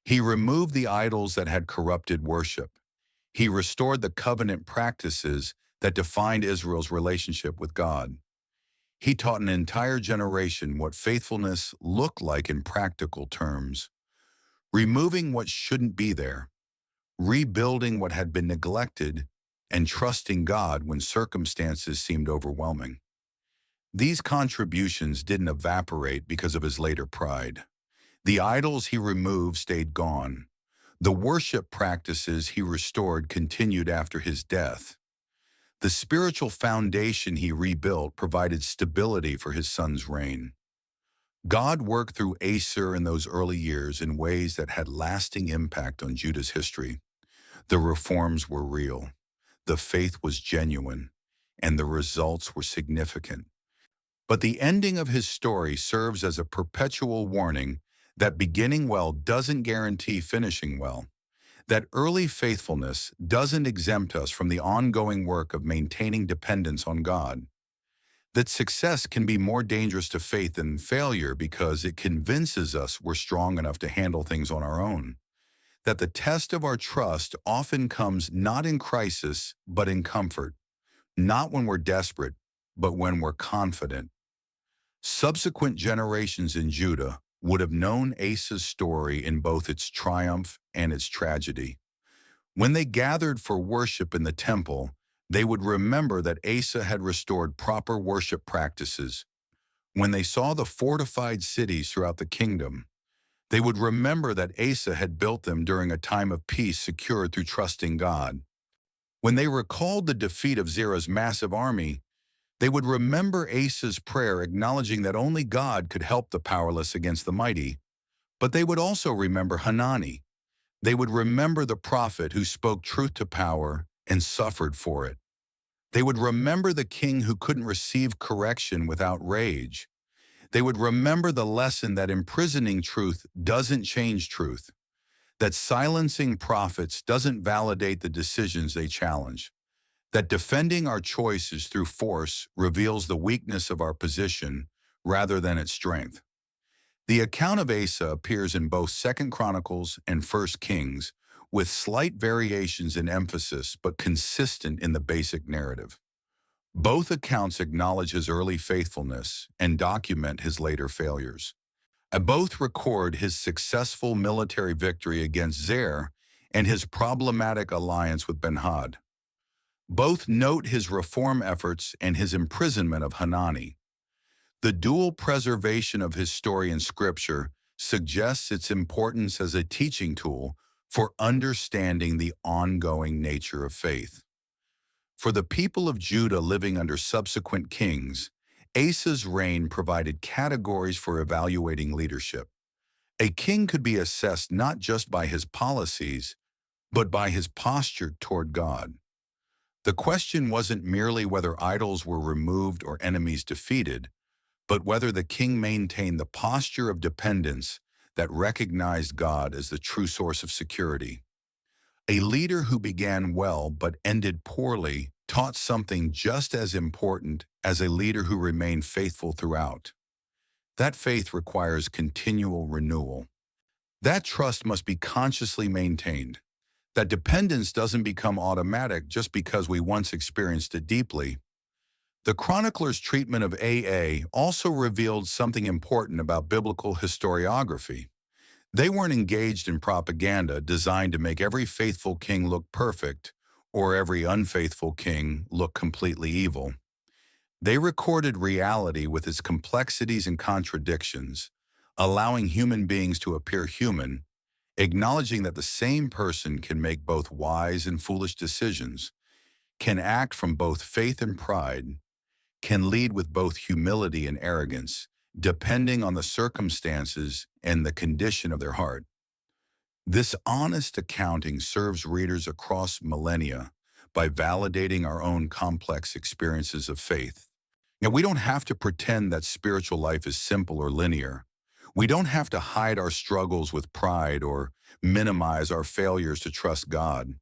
He removed the idols that had corrupted worship. He restored the covenant practices that defined Israel's relationship with God. He taught an entire generation what faithfulness looked like in practical terms, removing what shouldn't be there, rebuilding what had been neglected, and trusting God when circumstances seemed overwhelming. These contributions didn't evaporate because of his later pride. The idols he removed stayed gone. The worship practices he restored continued after his death. The spiritual foundation he rebuilt provided stability for his son's reign. God worked through Asa in those early years in ways that had lasting impact on Judah's history. The reforms were real, the faith was genuine, and the results were significant. But the ending of his story serves as a perpetual warning that beginning well doesn't guarantee finishing well, that early faithfulness doesn't exempt us from the ongoing work of maintaining dependence on God, that success can be more dangerous to faith than failure because it convinces us we're strong enough to handle things on our own, that the test of our trust often comes not in crisis, but in comfort, not when we're desperate, but when we're confident. Subsequent generations in Judah would have known Asa's story in both its triumph and its tragedy. When they gathered for worship in the temple, they would remember that Asa had restored proper worship practices. When they saw the fortified cities throughout the kingdom, they would remember that Asa had built them during a time of peace secured through trusting God. When they recalled the defeat of Zerah's massive army, they would remember Asa's prayer acknowledging that only God could help the powerless against the mighty. But they would also remember Hanani. They would remember the prophet who spoke truth to power and suffered for it. They would remember the king who couldn't receive correction without rage. They would remember the lesson that imprisoning truth doesn't change truth, that silencing prophets doesn't validate the decisions they challenge, that defending our choices through force reveals the weakness of our position rather than its strength. The account of Asa appears in both Second Chronicles and First Kings, with slight variations in emphasis but consistent in the basic narrative. Both accounts acknowledge his early faithfulness and document his later failures. Both record his successful military victory against Zer and his problematic alliance with Ben-Hadad. Both note his reform efforts and his imprisonment of Hanani. The dual preservation of his story in Scripture suggests its importance as a teaching tool for understanding the ongoing nature of faith. For the people of Judah living under subsequent kings, Asa's reign provided categories for evaluating leadership. A king could be assessed not just by his policies, but by his posture toward God. The question wasn't merely whether idols were removed or enemies defeated, but whether the king maintained the posture of dependence that recognized God as the true source of security. A leader who began well but ended poorly taught something just as important as a leader who remained faithful throughout. That faith requires continual renewal. That trust must be consciously maintained. That dependence doesn't become automatic just because we once experienced it deeply. The chronicler's treatment of AA also revealed something important about biblical historiography. They weren't engaged in propaganda designed to make every faithful king look perfect or every unfaithful king look completely evil. They recorded reality with its complexities and contradictions, allowing human beings to appear human, acknowledging that the same person can make both wise and foolish decisions, can act from both faith and pride, can lead with both humility and arrogance, depending on the circumstances and the condition of their heart. This honest accounting serves readers across millennia by validating our own complex experiences of faith. Now, we don't have to pretend that spiritual life is simple or linear. We don't have to hide our struggles with pride or minimize our failures to trust God.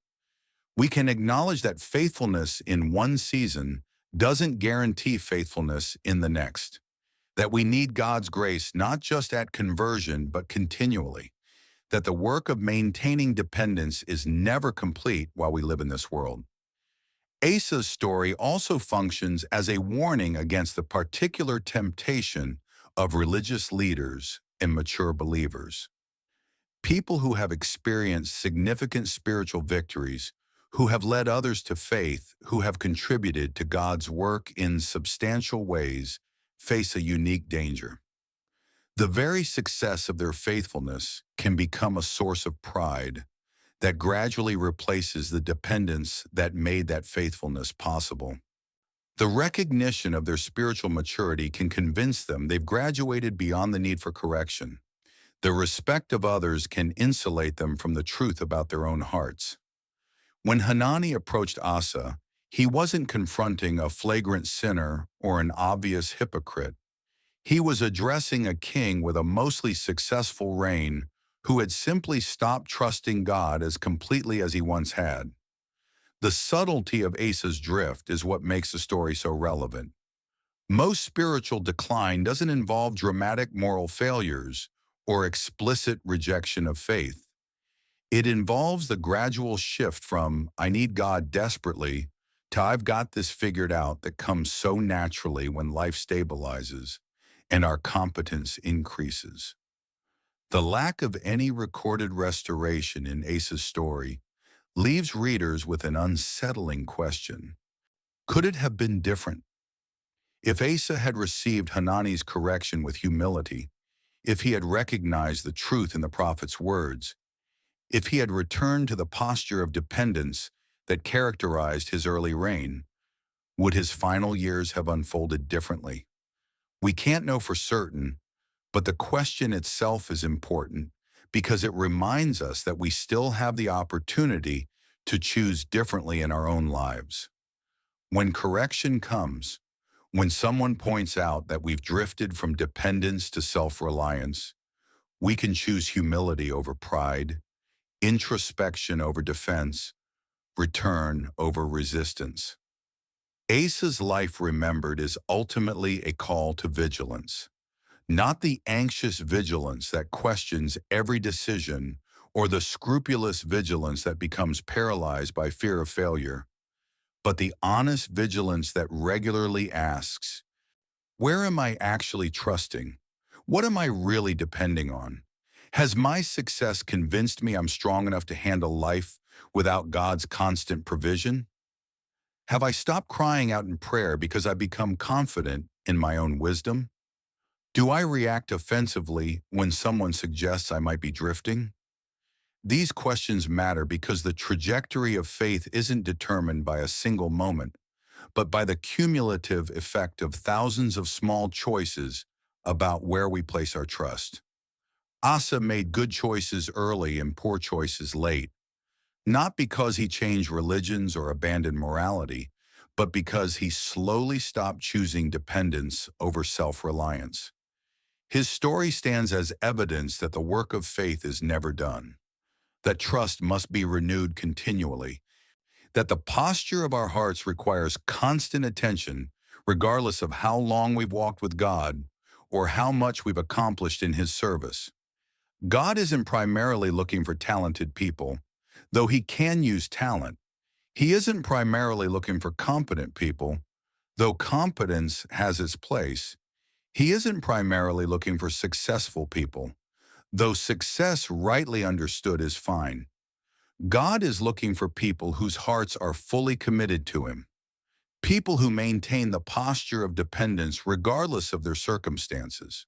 We can acknowledge that faithfulness in one season doesn't guarantee faithfulness in the next, that we need God's grace not just at conversion, but continually, that the work of maintaining dependence is never complete while we live in this world. Asa's story also functions as a warning against the particular temptation of religious leaders and mature believers. People who have experienced significant spiritual victories, who have led others to faith, who have contributed to God's work in substantial ways, face a unique danger. The very success of their faithfulness can become a source of pride that gradually replaces the dependence that made that faithfulness possible. The recognition of their spiritual maturity can convince them they've graduated beyond the need for correction. The respect of others can insulate them from the truth about their own hearts. When Hanani approached Asa, he wasn't confronting a flagrant sinner or an obvious hypocrite. He was addressing a king with a mostly successful reign who had simply stopped trusting God as completely as he once had. The subtlety of Asa's drift is what makes the story so relevant. Most spiritual decline doesn't involve dramatic moral failures or explicit rejection of faith. It involves the gradual shift from "I need God desperately" to "I've got this figured out" that comes so naturally when life stabilizes and our competence increases. The lack of any recorded restoration in Asa's story leaves readers with an unsettling question. Could it have been different? If Asa had received Hanani's correction with humility, if he had recognized the truth in the prophet's words, if he had returned to the posture of dependence that characterized his early reign, would his final years have unfolded differently? We can't know for certain, but the question itself is important because it reminds us that we still have the opportunity to choose differently in our own lives. When correction comes, when someone points out that we've drifted from dependence to self-reliance, we can choose humility over pride, introspection over defense, return over resistance. Asa's life remembered is ultimately a call to vigilance, not the anxious vigilance that questions every decision or the scrupulous vigilance that becomes paralyzed by fear of failure, but the honest vigilance that regularly asks, where am I actually trusting? What am I really depending on? Has my success convinced me I'm strong enough to handle life without God's constant provision? Have I stopped crying out in prayer because I become confident in my own wisdom? Do I react offensively when someone suggests I might be drifting? These questions matter because the trajectory of faith isn't determined by a single moment, but by the cumulative effect of thousands of small choices about where we place our trust. Asa made good choices early and poor choices late, not because he changed religions or abandoned morality, but because he slowly stopped choosing dependence over self-reliance. His story stands as evidence that the work of faith is never done, that trust must be renewed continually, that the posture of our hearts requires constant attention, regardless of how long we've walked with God or how much we've accomplished in His service. God isn't primarily looking for talented people, though He can use talent. He isn't primarily looking for competent people, though competence has its place. He isn't primarily looking for successful people, though success rightly understood is fine. God is looking for people whose hearts are fully committed to Him, people who maintain the posture of dependence regardless of their circumstances,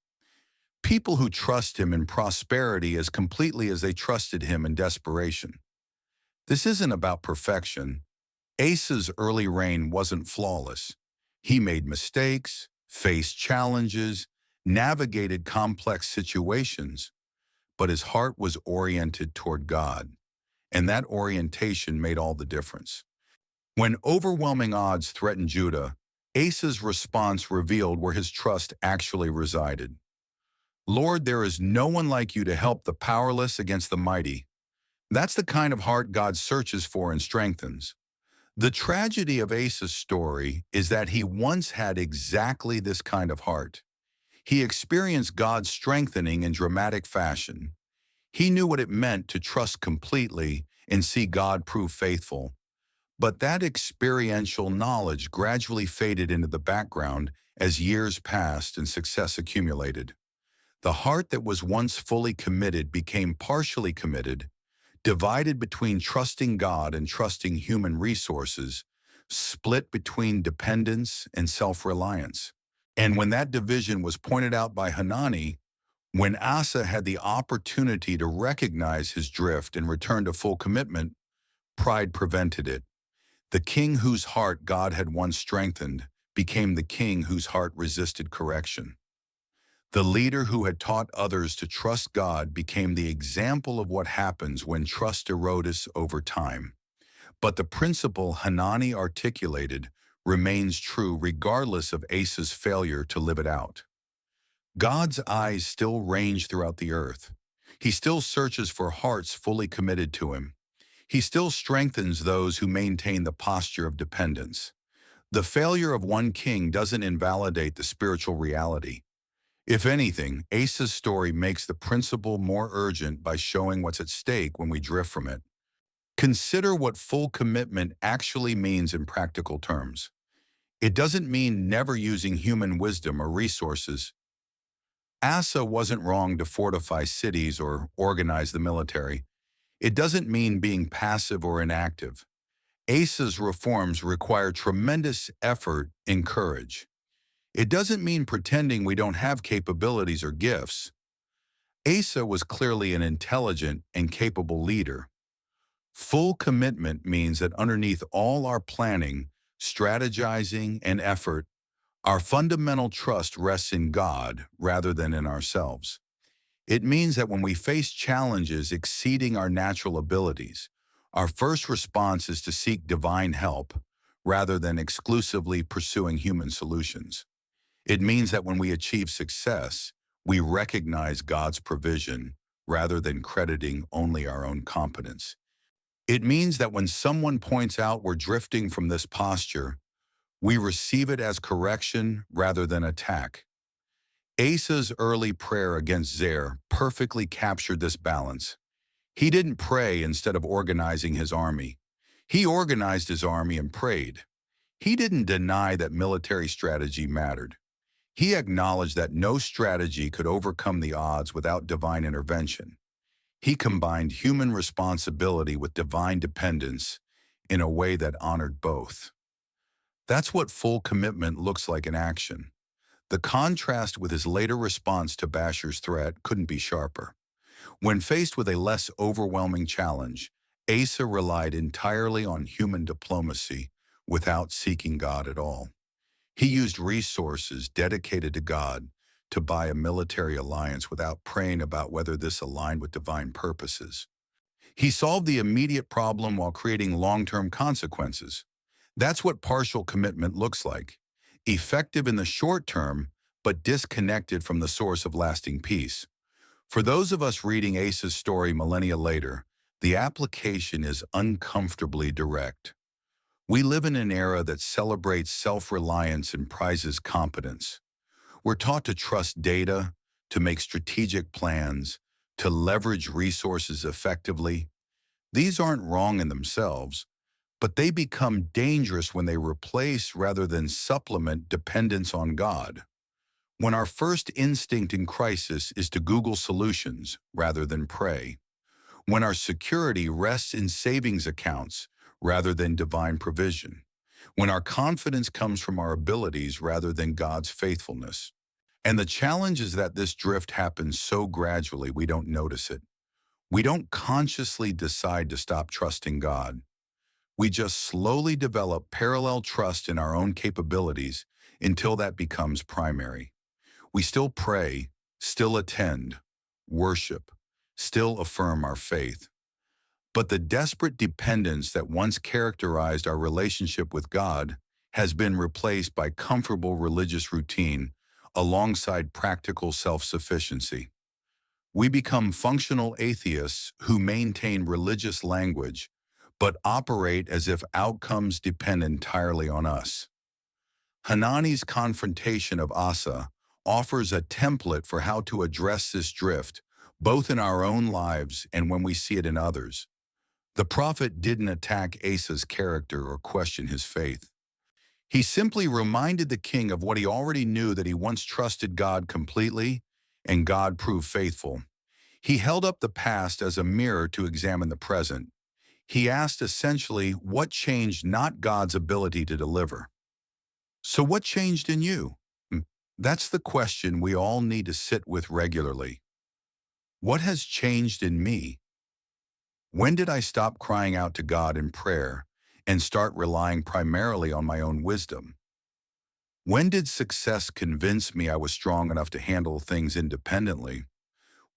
people who trust Him in prosperity as completely as they trusted Him in desperation. This isn't about perfection. Asa's early reign wasn't flawless. He made mistakes, faced challenges, navigated complex situations, but his heart was oriented toward God, and that orientation made all the difference. When overwhelming odds threatened Judah, Asa's response revealed where his trust actually resided. Lord, there is no one like you to help the powerless against the mighty. That's the kind of heart God searches for and strengthens. The tragedy of Asa's story is that he once had exactly this kind of heart. He experienced God's strengthening in dramatic fashion. He knew what it meant to trust completely and see God prove faithful. But that experiential knowledge gradually faded into the background as years passed and success accumulated. The heart that was once fully committed became partially committed, divided between trusting God and trusting human resources, split between dependence and self-reliance. And when that division was pointed out by Hanani, when Asa had the opportunity to recognize his drift and return to full commitment, pride prevented it. The king whose heart God had once strengthened became the king whose heart resisted correction. The leader who had taught others to trust God became the example of what happens when trust erodes over time. But the principle Hanani articulated remains true regardless of Asa's failure to live it out. God's eyes still range throughout the earth. He still searches for hearts fully committed to Him. He still strengthens those who maintain the posture of dependence. The failure of one king doesn't invalidate the spiritual reality. If anything, Asa's story makes the principle more urgent by showing what's at stake when we drift from it. Consider what full commitment actually means in practical terms. It doesn't mean never using human wisdom or resources. Asa wasn't wrong to fortify cities or organize the military. It doesn't mean being passive or inactive. Asa's reforms require tremendous effort and courage. It doesn't mean pretending we don't have capabilities or gifts. Asa was clearly an intelligent and capable leader. Full commitment means that underneath all our planning, strategizing, and effort, our fundamental trust rests in God rather than in ourselves. It means that when we face challenges exceeding our natural abilities, our first response is to seek divine help rather than exclusively pursuing human solutions. It means that when we achieve success, we recognize God's provision rather than crediting only our own competence. It means that when someone points out we're drifting from this posture, we receive it as correction rather than attack. Asa's early prayer against Zer perfectly captured this balance. He didn't pray instead of organizing his army. He organized his army and prayed. He didn't deny that military strategy mattered. He acknowledged that no strategy could overcome the odds without divine intervention. He combined human responsibility with divine dependence in a way that honored both. That's what full commitment looks like in action. The contrast with his later response to Bashar's threat couldn't be sharper. When faced with a less overwhelming challenge, Asa relied entirely on human diplomacy without seeking God at all. He used resources dedicated to God to buy a military alliance without praying about whether this aligned with divine purposes. He solved the immediate problem while creating long-term consequences. That's what partial commitment looks like. Effective in the short term, but disconnected from the source of lasting peace. For those of us reading Asa's story millennia later, the application is uncomfortably direct. We live in an era that celebrates self-reliance and prizes competence. We're taught to trust data, to make strategic plans, to leverage resources effectively. These aren't wrong in themselves, but they become dangerous when they replace rather than supplement dependence on God. When our first instinct in crisis is to Google solutions rather than pray. When our security rests in savings accounts rather than divine provision. When our confidence comes from our abilities rather than God's faithfulness. And the challenge is that this drift happens so gradually we don't notice it. We don't consciously decide to stop trusting God. We just slowly develop parallel trust in our own capabilities until that becomes primary. We still pray, still attend, worship, still affirm our faith. But the desperate dependence that once characterized our relationship with God has been replaced by comfortable religious routine alongside practical self-sufficiency. We become functional atheists who maintain religious language but operate as if outcomes depend entirely on us. Hanani's confrontation of Asa offers a template for how to address this drift, both in our own lives and when we see it in others. The prophet didn't attack Asa's character or question his faith. He simply reminded the king of what he already knew, that he once trusted God completely, and God proved faithful. He held up the past as a mirror to examine the present. He asked essentially what changed, not God's ability to deliver. So what changed in you? That's the question we all need to sit with regularly. What has changed in me? When did I stop crying out to God in prayer and start relying primarily on my own wisdom? When did success convince me I was strong enough to handle things independently?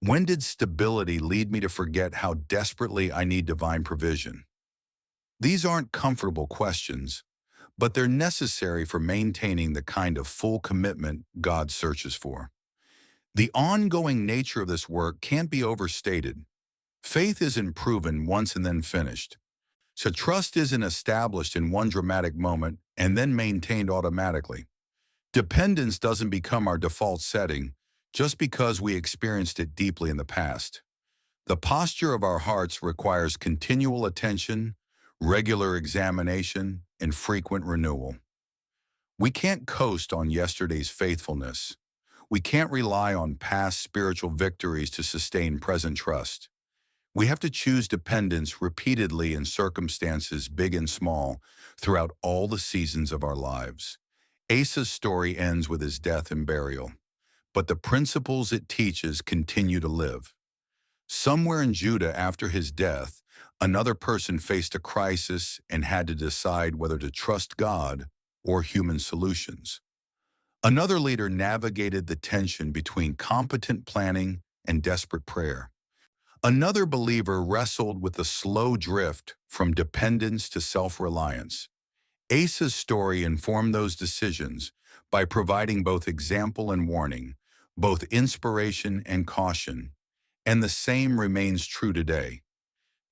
When did stability lead me to forget how desperately I need divine provision? These aren't comfortable questions, but they're necessary for maintaining the kind of full commitment God searches for. The ongoing nature of this work can't be overstated. Faith isn't proven once and then finished. So trust isn't established in one dramatic moment and then maintained automatically. Dependence doesn't become our default setting, just because we experienced it deeply in the past. The posture of our hearts requires continual attention, regular examination, and frequent renewal. We can't coast on yesterday's faithfulness. We can't rely on past spiritual victories to sustain present trust. We have to choose dependence repeatedly in circumstances big and small throughout all the seasons of our lives. Asa's story ends with his death and burial, but the principles it teaches continue to live. Somewhere in Judah after his death, another person faced a crisis and had to decide whether to trust God or human solutions. Another leader navigated the tension between competent planning and desperate prayer. Another believer wrestled with the slow drift from dependence to self-reliance. Asa's story informed those decisions by providing both example and warning, both inspiration and caution, and the same remains true today.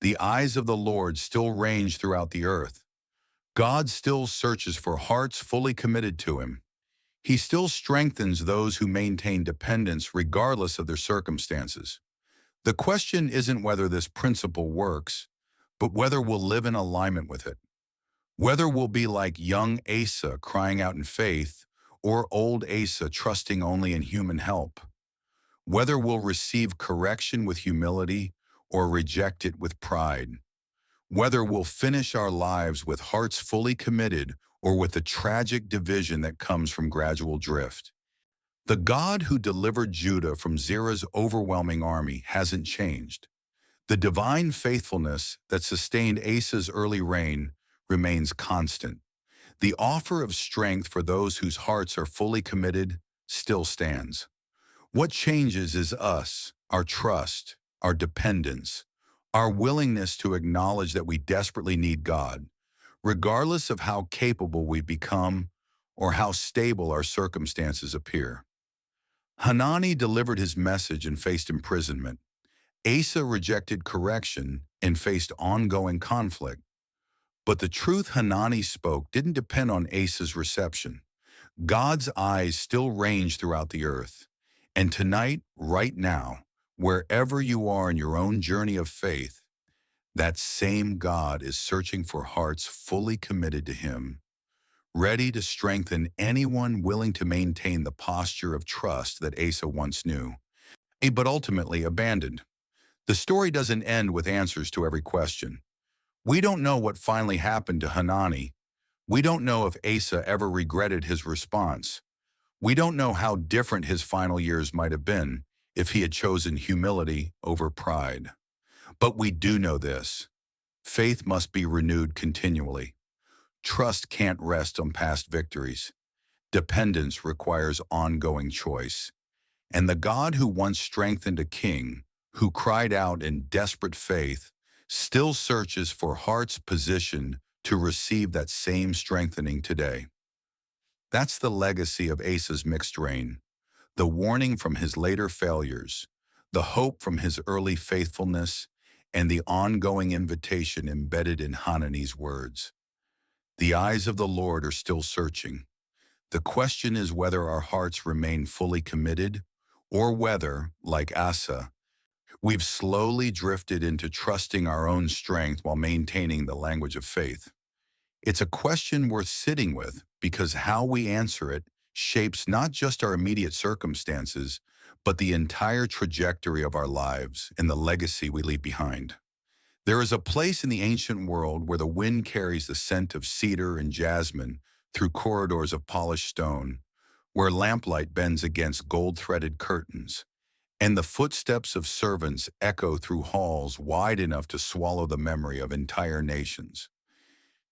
The eyes of the Lord still range throughout the earth. God still searches for hearts fully committed to Him. He still strengthens those who maintain dependence regardless of their circumstances. The question isn't whether this principle works, but whether we'll live in alignment with it. Whether we'll be like young Asa crying out in faith, or old Asa trusting only in human help. Whether we'll receive correction with humility or reject it with pride. Whether we'll finish our lives with hearts fully committed or with the tragic division that comes from gradual drift. The God who delivered Judah from Zerah's overwhelming army hasn't changed. The divine faithfulness that sustained Asa's early reign remains constant. The offer of strength for those whose hearts are fully committed still stands. What changes is us, our trust, our dependence, our willingness to acknowledge that we desperately need God, regardless of how capable we've become or how stable our circumstances appear. Hanani delivered his message and faced imprisonment. Asa rejected correction and faced ongoing conflict. But the truth Hanani spoke didn't depend on Asa's reception. God's eyes still range throughout the earth. And tonight, right now, wherever you are in your own journey of faith, that same God is searching for hearts fully committed to Him, ready to strengthen anyone willing to maintain the posture of trust that Asa once knew, but ultimately abandoned. The story doesn't end with answers to every question. We don't know what finally happened to Hanani. We don't know if Asa ever regretted his response. We don't know how different his final years might have been if he had chosen humility over pride. But we do know this: faith must be renewed continually. Trust can't rest on past victories. Dependence requires ongoing choice. And the God who once strengthened a king, who cried out in desperate faith, still searches for hearts positioned to receive that same strengthening today. That's the legacy of Asa's mixed reign, the warning from his later failures, the hope from his early faithfulness, and the ongoing invitation embedded in Hanani's words. The eyes of the Lord are still searching. The question is whether our hearts remain fully committed, or whether, like Asa, we've slowly drifted into trusting our own strength while maintaining the language of faith. It's a question worth sitting with because how we answer it shapes not just our immediate circumstances, but the entire trajectory of our lives and the legacy we leave behind. There is a place in the ancient world where the wind carries the scent of cedar and jasmine through corridors of polished stone, where lamplight bends against gold-threaded curtains, and the footsteps of servants echo through halls wide enough to swallow the memory of entire nations.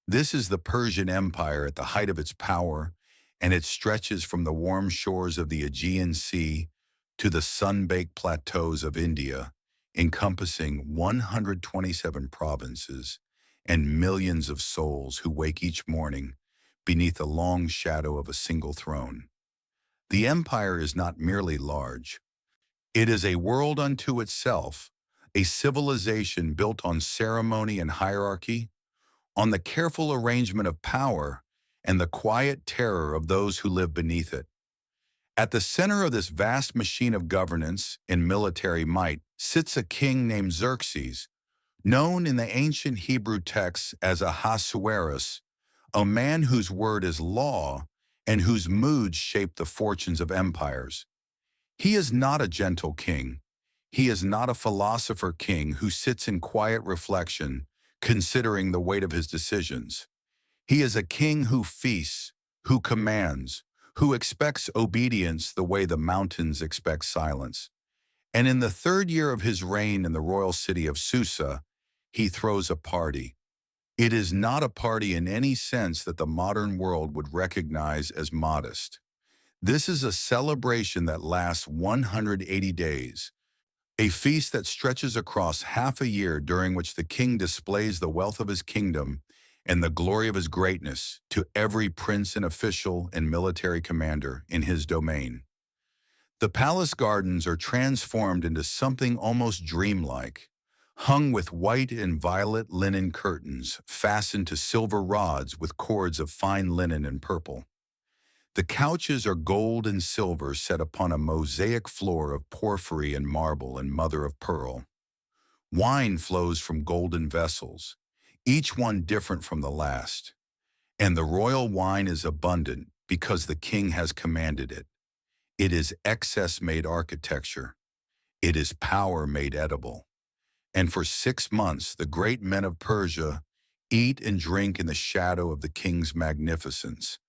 This is the Persian Empire at the height of its power, and it stretches from the warm shores of the Aegean Sea to the sun-baked plateaus of India, encompassing 127 provinces and millions of souls who wake each morning beneath the long shadow of a single throne. The empire is not merely large. It is a world unto itself, a civilization built on ceremony and hierarchy, on the careful arrangement of power and the quiet terror of those who live beneath it. At the center of this vast machine of governance and military might sits a king named Xerxes, known in the ancient Hebrew texts as Ahasuerus, a man whose word is law and whose moods shape the fortunes of empires. He is not a gentle king. He is not a philosopher king who sits in quiet reflection, considering the weight of his decisions. He is a king who feasts, who commands, who expects obedience the way the mountains expect silence. And in the third year of his reign in the royal city of Susa, he throws a party. It is not a party in any sense that the modern world would recognize as modest. This is a celebration that lasts 180 days, a feast that stretches across half a year during which the king displays the wealth of his kingdom and the glory of his greatness to every prince and official and military commander in his domain. The palace gardens are transformed into something almost dreamlike, hung with white and violet linen curtains fastened to silver rods with cords of fine linen and purple. The couches are gold and silver set upon a mosaic floor of porphyry and marble and mother of pearl. Wine flows from golden vessels, each one different from the last. And the royal wine is abundant because the king has commanded it. It is excess-made architecture. It is power made edible. And for 6 months, the great men of Persia eat and drink in the shadow of the king's magnificence.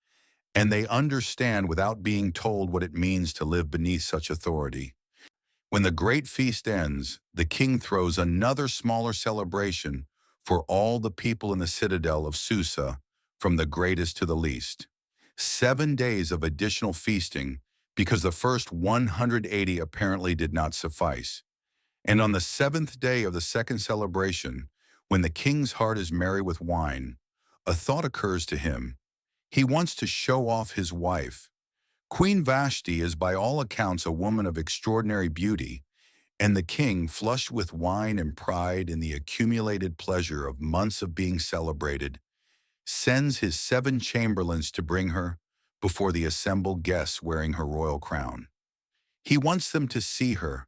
And they understand without being told what it means to live beneath such authority. When the great feast ends, the king throws another smaller celebration for all the people in the citadel of Susa, from the greatest to the least. 7 days of additional feasting, because the first 180 apparently did not suffice. And on the seventh day of the second celebration, when the king's heart is merry with wine, a thought occurs to him. He wants to show off his wife. Queen Vashti is by all accounts a woman of extraordinary beauty, and the king, flushed with wine and pride in the accumulated pleasure of months of being celebrated, sends his 7 chamberlains to bring her before the assembled guests wearing her royal crown. He wants them to see her.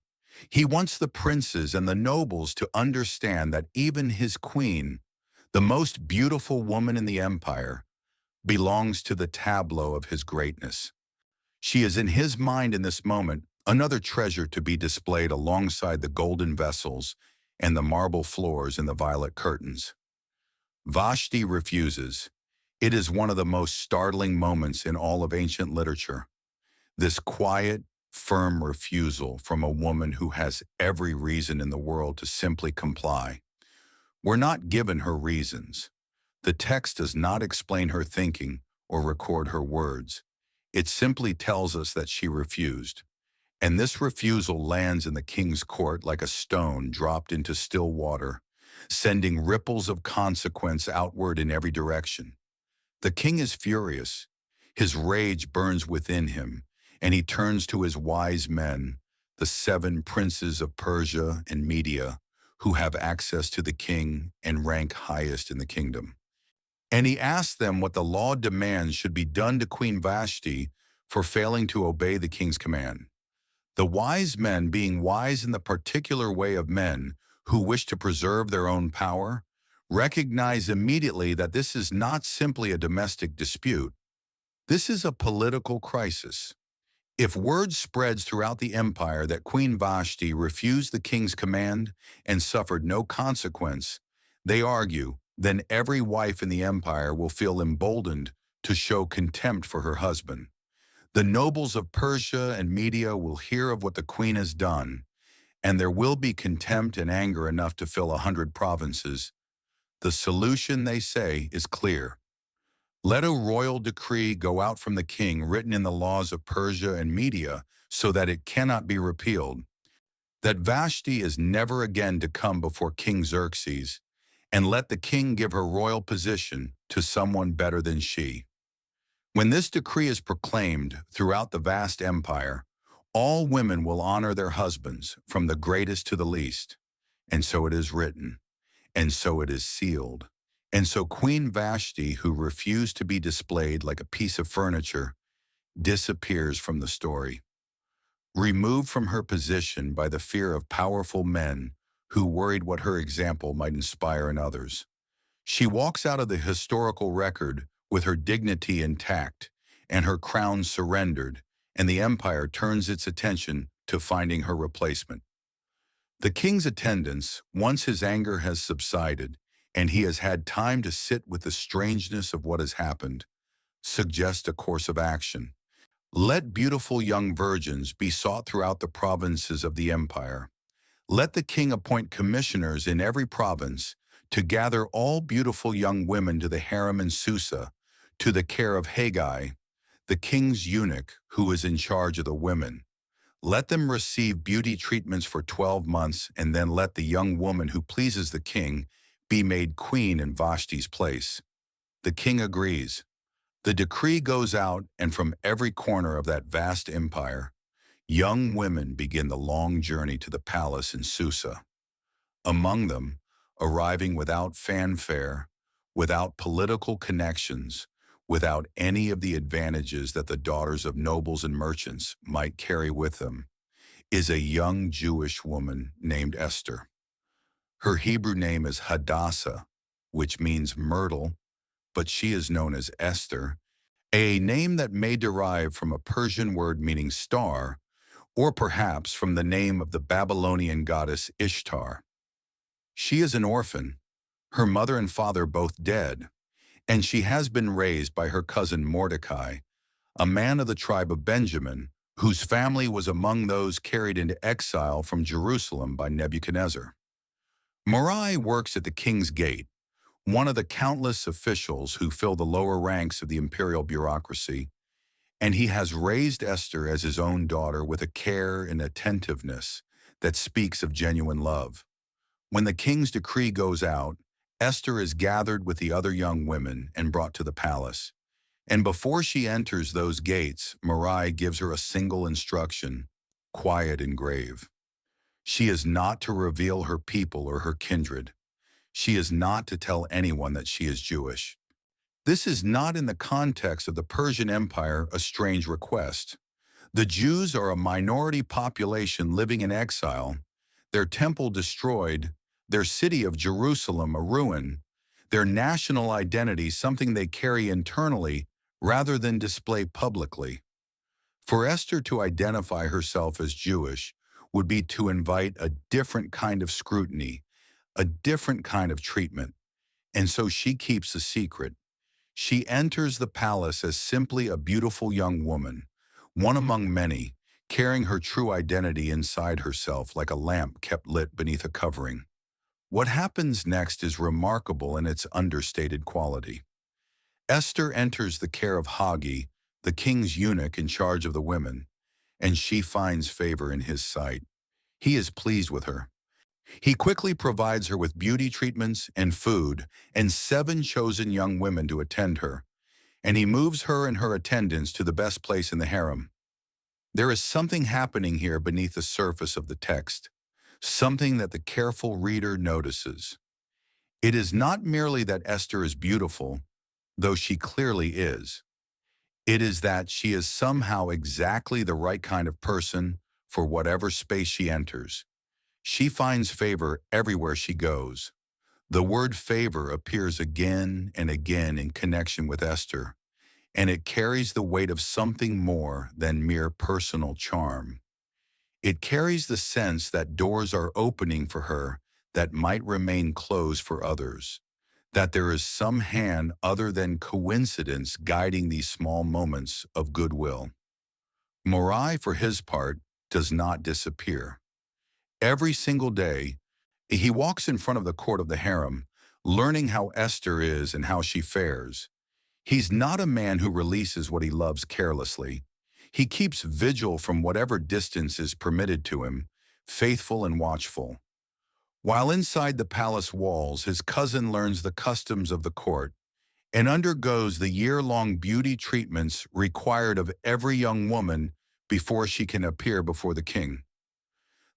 He wants the princes and the nobles to understand that even his queen, the most beautiful woman in the empire, belongs to the tableau of his greatness. She is in his mind in this moment another treasure to be displayed alongside the golden vessels and the marble floors and the violet curtains. Vashti refuses. It is one of the most startling moments in all of ancient literature. This quiet, firm refusal from a woman who has every reason in the world to simply comply. We're not given her reasons. The text does not explain her thinking or record her words. It simply tells us that she refused. And this refusal lands in the king's court like a stone dropped into still water, sending ripples of consequence outward in every direction. The king is furious. His rage burns within him, and he turns to his wise men, the 7 princes of Persia and Media, who have access to the king and rank highest in the kingdom. And he asks them what the law demands should be done to Queen Vashti for failing to obey the king's command. The wise men, being wise in the particular way of men who wish to preserve their own power, recognize immediately that this is not simply a domestic dispute. This is a political crisis. If word spreads throughout the empire that Queen Vashti refused the king's command and suffered no consequence, they argue, then every wife in the empire will feel emboldened to show contempt for her husband. The nobles of Persia and Media will hear of what the queen has done, and there will be contempt and anger enough to fill 100 provinces. The solution, they say, is clear. Let a royal decree go out from the king written in the laws of Persia and Media so that it cannot be repealed, that Vashti is never again to come before King Xerxes, and let the king give her royal position to someone better than she. When this decree is proclaimed throughout the vast empire, all women will honor their husbands, from the greatest to the least. And so it is written, and so it is sealed. And so Queen Vashti, who refused to be displayed like a piece of furniture, disappears from the story. Removed from her position by the fear of powerful men who worried what her example might inspire in others. She walks out of the historical record with her dignity intact and her crown surrendered, and the empire turns its attention to finding her replacement. The king's attendants, once his anger has subsided and he has had time to sit with the strangeness of what has happened, suggest a course of action. Let beautiful young virgins be sought throughout the provinces of the empire. Let the king appoint commissioners in every province to gather all beautiful young women to the harem in Susa, to the care of Haggai, the king's eunuch who is in charge of the women. Let them receive beauty treatments for 12 months, and then let the young woman who pleases the king be made queen in Vashti's place. The king agrees. The decree goes out, and from every corner of that vast empire, young women begin the long journey to the palace in Susa. Among them, arriving without fanfare, without political connections, without any of the advantages that the daughters of nobles and merchants might carry with them, is a young Jewish woman named Esther. Her Hebrew name is Hadassah, which means myrtle, but she is known as Esther, a name that may derive from a Persian word meaning star, or perhaps from the name of the Babylonian goddess Ishtar. She is an orphan, her mother and father both dead, and she has been raised by her cousin Mordecai, a man of the tribe of Benjamin, whose family was among those carried into exile from Jerusalem by Nebuchadnezzar. Morai works at the king's gate, one of the countless officials who fill the lower ranks of the imperial bureaucracy, and he has raised Esther as his own daughter with a care and attentiveness that speaks of genuine love. When the king's decree goes out, Esther is gathered with the other young women and brought to the palace. And before she enters those gates, Morai gives her a single instruction, quiet and grave. She is not to reveal her people or her kindred. She is not to tell anyone that she is Jewish. This is not in the context of the Persian Empire a strange request. The Jews are a minority population living in exile, their temple destroyed, their city of Jerusalem a ruin, their national identity something they carry internally rather than display publicly. For Esther to identify herself as Jewish would be to invite a different kind of scrutiny, a different kind of treatment, and so she keeps a secret. She enters the palace as simply a beautiful young woman, one among many, carrying her true identity inside herself like a lamp kept lit beneath a covering. What happens next is remarkable in its understated quality. Esther enters the care of Haggai, the king's eunuch in charge of the women, and she finds favor in his sight. He is pleased with her. He quickly provides her with beauty treatments and food and 7 chosen young women to attend her, and he moves her and her attendants to the best place in the harem. There is something happening here beneath the surface of the text, something that the careful reader notices. It is not merely that Esther is beautiful, though she clearly is. It is that she is somehow exactly the right kind of person for whatever space she enters. She finds favor everywhere she goes. The word favor appears again and again in connection with Esther, and it carries the weight of something more than mere personal charm. It carries the sense that doors are opening for her that might remain closed for others, that there is some hand other than coincidence guiding these small moments of goodwill. Morai, for his part, does not disappear. Every single day, he walks in front of the court of the harem, learning how Esther is and how she fares. He's not a man who releases what he loves carelessly. He keeps vigil from whatever distance is permitted to him, faithful and watchful. While inside the palace walls, his cousin learns the customs of the court and undergoes the year-long beauty treatments required of every young woman before she can appear before the king.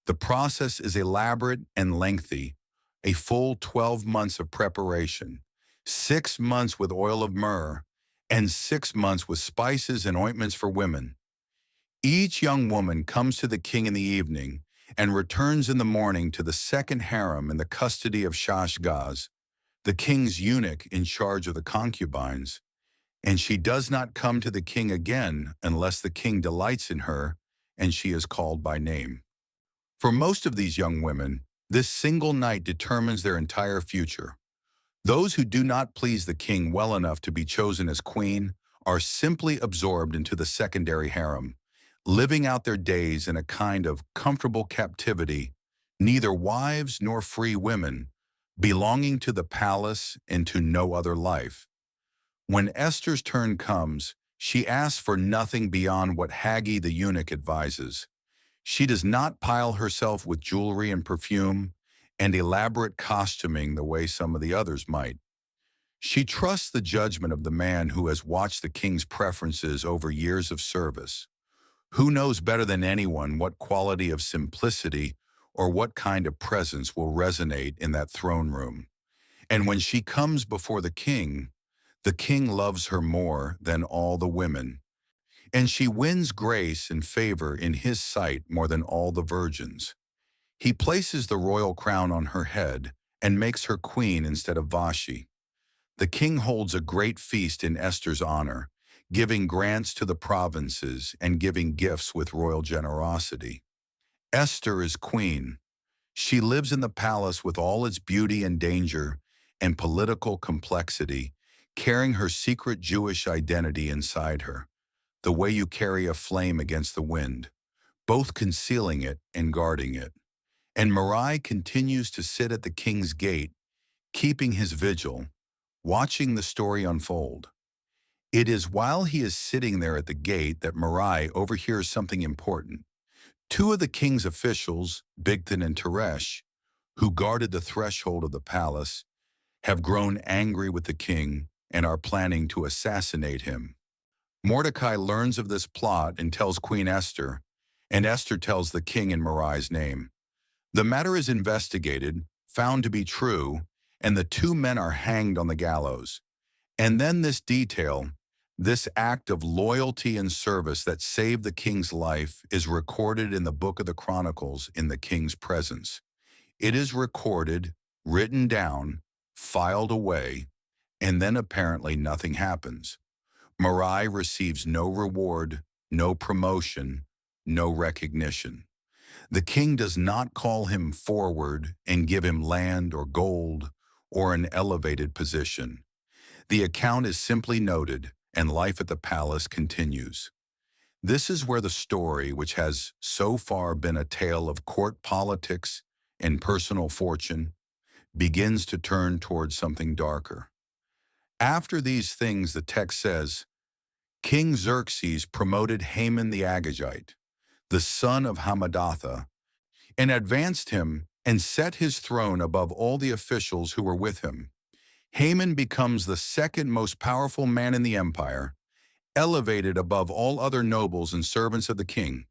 The process is elaborate and lengthy, a full 12 months of preparation, 6 months with oil of myrrh, and 6 months with spices and ointments for women. Each young woman comes to the king in the evening and returns in the morning to the second harem in the custody of Shashgaz, the king's eunuch in charge of the concubines, and she does not come to the king again unless the king delights in her and she is called by name. For most of these young women, this single night determines their entire future. Those who do not please the king well enough to be chosen as queen are simply absorbed into the secondary harem, living out their days in a kind of comfortable captivity, neither wives nor free women, belonging to the palace and to no other life. When Esther's turn comes, she asks for nothing beyond what Haggai the eunuch advises. She does not pile herself with jewelry and perfume and elaborate costuming the way some of the others might. She trusts the judgment of the man who has watched the king's preferences over years of service. Who knows better than anyone what quality of simplicity or what kind of presence will resonate in that throne room? And when she comes before the king loves her more than all the women, and she wins grace and favor in his sight more than all the virgins. He places the royal crown on her head and makes her queen instead of Vashti. The king holds a great feast in Esther's honor, giving grants to the provinces and giving gifts with royal generosity. Esther is queen. She lives in the palace with all its beauty and danger and political complexity, carrying her secret Jewish identity inside her, the way you carry a flame against the wind, both concealing it and guarding it. And Marai continues to sit at the king's gate, keeping his vigil, watching the story unfold. It is while he is sitting there at the gate that Marai overhears something important. Two of the king's officials, Bigthan and Teresh, who guarded the threshold of the palace, have grown angry with the king and are planning to assassinate him. Mordecai learns of this plot and tells Queen Esther, and Esther tells the king in Marai's name. The matter is investigated, found to be true, and the two men are hanged on the gallows. And then this detail, this act of loyalty and service that saved the king's life, is recorded in the book of the Chronicles in the king's presence. It is recorded, written down, filed away, and then apparently nothing happens. Marai receives no reward, no promotion, no recognition. The king does not call him forward and give him land or gold or an elevated position. The account is simply noted, and life at the palace continues. This is where the story, which has so far been a tale of court politics and personal fortune, begins to turn towards something darker. After these things, the text says, King Xerxes promoted Haman the Agagite, the son of Hammedatha, and advanced him and set his throne above all the officials who were with him. Haman becomes the second most powerful man in the empire, elevated above all other nobles and servants of the king.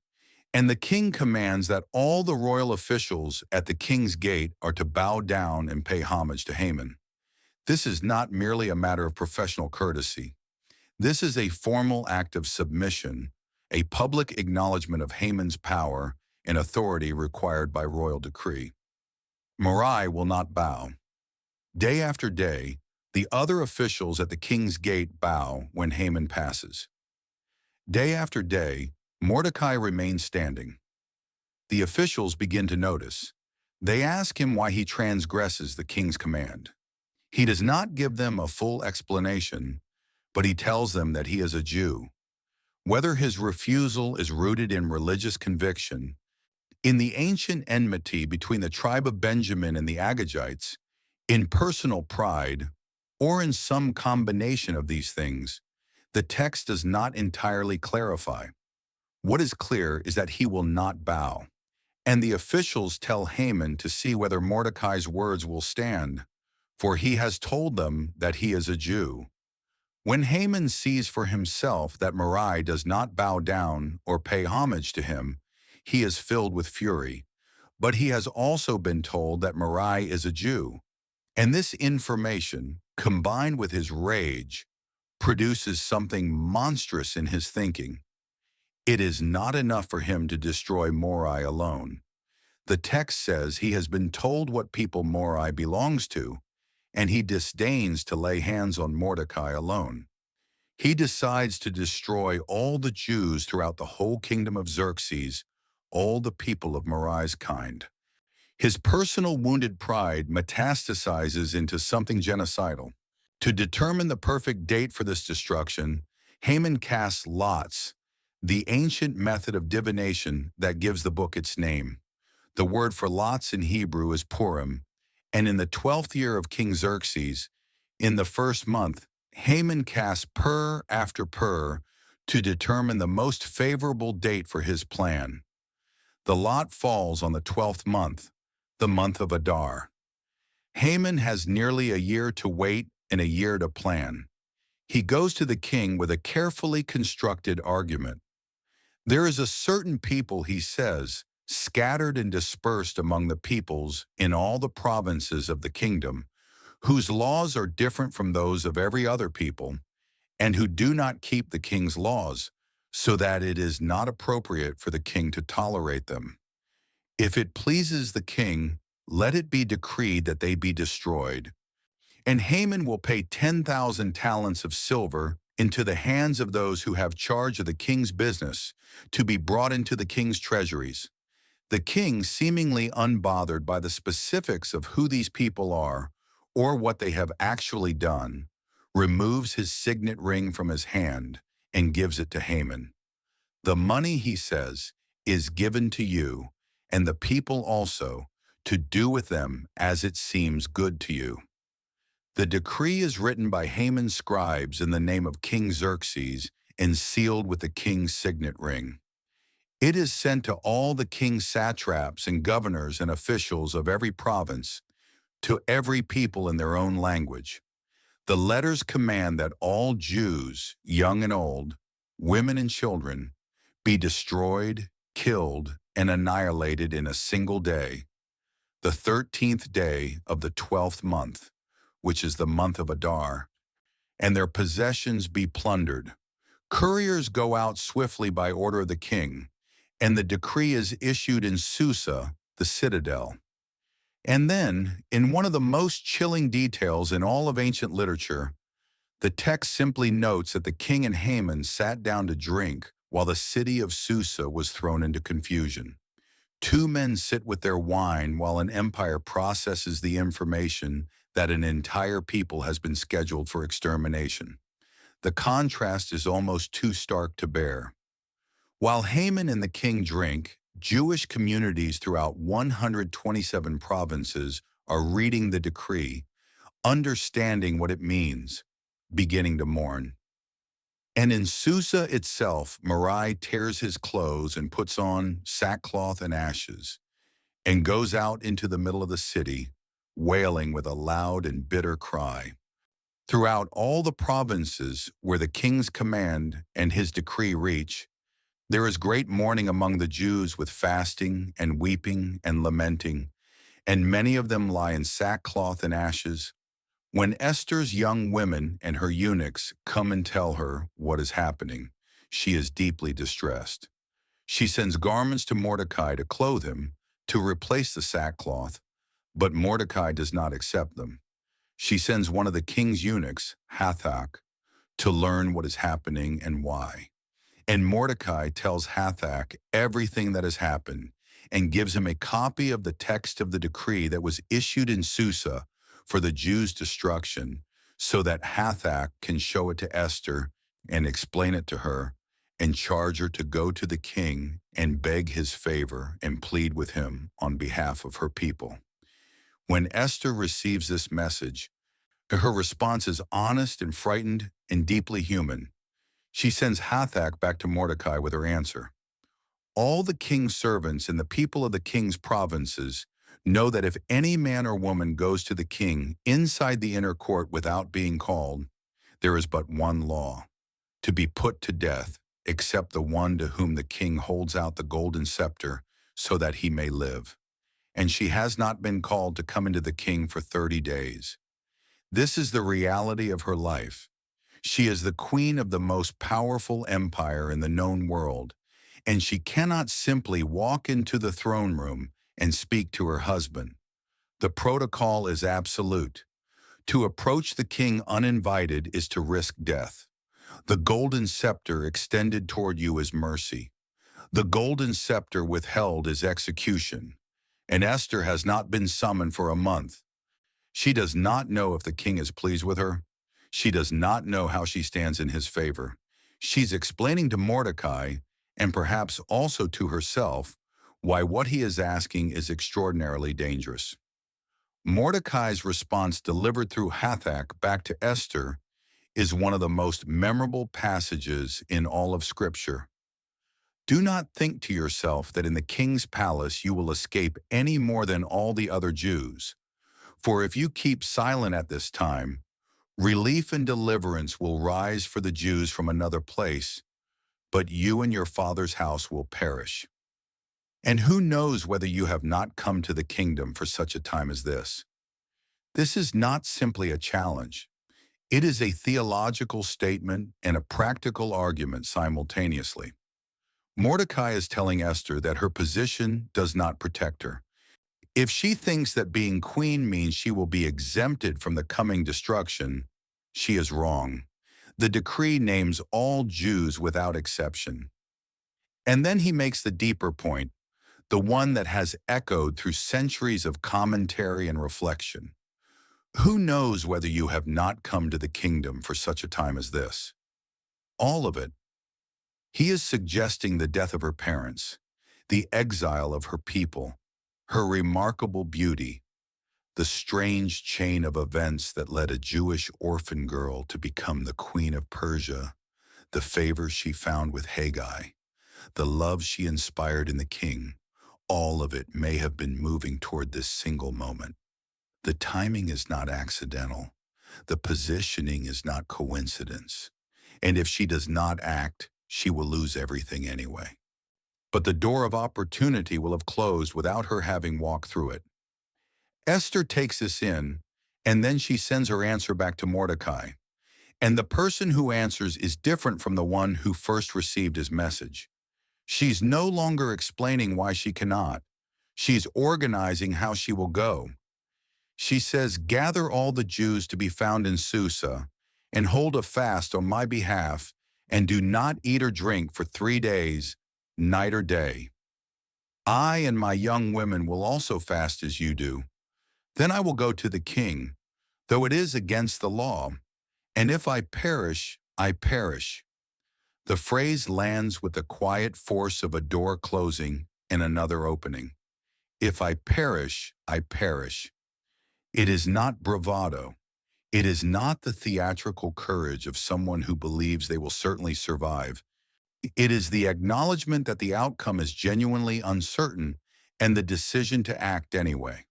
And the king commands that all the royal officials at the king's gate are to bow down and pay homage to Haman. This is not merely a matter of professional courtesy. This is a formal act of submission, a public acknowledgement of Haman's power and authority required by royal decree. Marai will not bow. Day after day, the other officials at the king's gate bow when Haman passes. Day after day, Mordecai remains standing. The officials begin to notice. They ask him why he transgresses the king's command. He does not give them a full explanation, but he tells them that he is a Jew. Whether his refusal is rooted in religious conviction, in the ancient enmity between the tribe of Benjamin and the Agagites, in personal pride, or in some combination of these things, the text does not entirely clarify. What is clear is that he will not bow. And the officials tell Haman to see whether Mordecai's words will stand, for he has told them that he is a Jew. When Haman sees for himself that Marai does not bow down or pay homage to him, he is filled with fury. But he has also been told that Marai is a Jew. And this information, combined with his rage, produces something monstrous in his thinking. It is not enough for him to destroy Morai alone. The text says he has been told what people Morai belongs to, and he disdains to lay hands on Mordecai alone. He decides to destroy all the Jews throughout the whole kingdom of Xerxes, all the people of Morai's kind. His personal wounded pride metastasizes into something genocidal. To determine the perfect date for this destruction, Haman casts lots, the ancient method of divination that gives the book its name. The word for lots in Hebrew is Purim, and in the 12th year of King Xerxes, in the first month, Haman casts pur after pur to determine the most favorable date for his plan. The lot falls on the 12th month, the month of Adar. Haman has nearly a year to wait and a year to plan. He goes to the king with a carefully constructed argument. There is a certain people, he says, scattered and dispersed among the peoples in all the provinces of the kingdom, whose laws are different from those of every other people, and who do not keep the king's laws, so that it is not appropriate for the king to tolerate them. If it pleases the king, let it be decreed that they be destroyed. And Haman will pay 10,000 talents of silver into the hands of those who have charge of the king's business, to be brought into the king's treasuries. The king, seemingly unbothered by the specifics of who these people are or what they have actually done, removes his signet ring from his hand and gives it to Haman. The money, he says, is given to you, and the people also, to do with them as it seems good to you. The decree is written by Haman's scribes in the name of King Xerxes and sealed with the king's signet ring. It is sent to all the king's satraps and governors and officials of every province, to every people in their own language. The letters command that all Jews, young and old, women and children, be destroyed, killed, and annihilated in a single day, the 13th day of the 12th month, which is the month of Adar, and their possessions be plundered. Couriers go out swiftly by order of the king, and the decree is issued in Susa, the citadel. And then, in one of the most chilling details in all of ancient literature, the text simply notes that the king and Haman sat down to drink while the city of Susa was thrown into confusion. Two men sit with their wine while an empire processes the information that an entire people has been scheduled for extermination. The contrast is almost too stark to bear. While Haman and the king drink, Jewish communities throughout 127 provinces are reading the decree, understanding what it means, beginning to mourn. And in Susa itself, Morai tears his clothes and puts on sackcloth and ashes, and goes out into the middle of the city, wailing with a loud and bitter cry. Throughout all the provinces where the king's command and his decree reach, there is great mourning among the Jews with fasting and weeping and lamenting, and many of them lie in sackcloth and ashes. When Esther's young women and her eunuchs come and tell her what is happening, she is deeply distressed. She sends garments to Mordecai to clothe him, to replace the sackcloth, but Mordecai does not accept them. She sends one of the king's eunuchs, Hathach, to learn what is happening and why. And Mordecai tells Hathach everything that has happened and gives him a copy of the text of the decree that was issued in Susa for the Jews' destruction, so that Hathach can show it to Esther and explain it to her and charge her to go to the king and beg his favor and plead with him on behalf of her people. When Esther receives this message, her response is honest and frightened and deeply human. She sends Hathach back to Mordecai with her answer. All the king's servants and the people of the king's provinces know that if any man or woman goes to the king inside the inner court without being called, there is but one law: to be put to death, except the one to whom the king holds out the golden scepter so that he may live. And she has not been called to come into the king for 30 days. This is the reality of her life. She is the queen of the most powerful empire in the known world, and she cannot simply walk into the throne room and speak to her husband. The protocol is absolute. To approach the king uninvited is to risk death. The golden scepter extended toward you is mercy. The golden scepter withheld is execution. And Esther has not been summoned for a month. She does not know if the king is pleased with her. She does not know how she stands in his favor. She's explaining to Mordecai, and perhaps also to herself, why what he is asking is extraordinarily dangerous. Mordecai's response delivered through Hathach back to Esther is one of the most memorable passages in all of Scripture. Do not think to yourself that in the king's palace you will escape any more than all the other Jews. For if you keep silent at this time, relief and deliverance will rise for the Jews from another place, but you and your father's house will perish. And who knows whether you have not come to the kingdom for such a time as this? This is not simply a challenge. It is a theological statement and a practical argument simultaneously. Mordecai is telling Esther that her position does not protect her. If she thinks that being queen means she will be exempted from the coming destruction, she is wrong. The decree names all Jews without exception. And then he makes the deeper point, the one that has echoed through centuries of commentary and reflection. Who knows whether you have not come to the kingdom for such a time as this? All of it. He is suggesting the death of her parents, the exile of her people, her remarkable beauty, the strange chain of events that led a Jewish orphan girl to become the queen of Persia, the favor she found with Haggai, the love she inspired in the king. All of it may have been moving toward this single moment. The timing is not accidental. The positioning is not coincidence. And if she does not act, she will lose everything anyway. But the door of opportunity will have closed without her having walked through it. Esther takes this in, and then she sends her answer back to Mordecai. And the person who answers is different from the one who first received his message. She's no longer explaining why she cannot. She's organizing how she will go. She says, "Gather all the Jews to be found in Susa, and hold a fast on my behalf, and do not eat or drink for 3 days, night or day. I and my young women will also fast as you do. Then I will go to the king, though it is against the law. And if I perish, I perish." The phrase lands with the quiet force of a door closing and another opening. If I perish, I perish. It is not bravado. It is not the theatrical courage of someone who believes they will certainly survive. It is the acknowledgement that the outcome is genuinely uncertain and the decision to act anyway.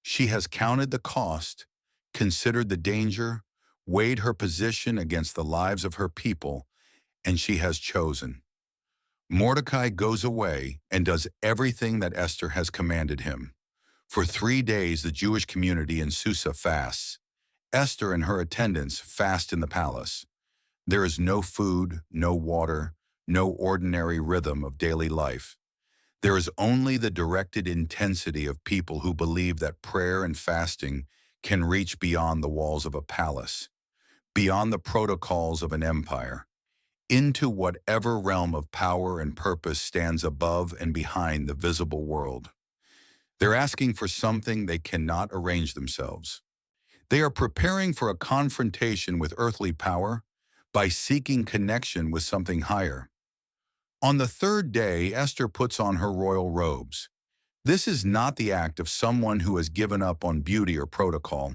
She has counted the cost, considered the danger, weighed her position against the lives of her people, and she has chosen. Mordecai goes away and does everything that Esther has commanded him. For 3 days, the Jewish community in Susa fasts. Esther and her attendants fast in the palace. There is no food, no water, no ordinary rhythm of daily life. There is only the directed intensity of people who believe that prayer and fasting can reach beyond the walls of a palace, beyond the protocols of an empire, into whatever realm of power and purpose stands above and behind the visible world. They're asking for something they cannot arrange themselves. They are preparing for a confrontation with earthly power by seeking connection with something higher. On the 3rd day, Esther puts on her royal robes. This is not the act of someone who has given up on beauty or protocol.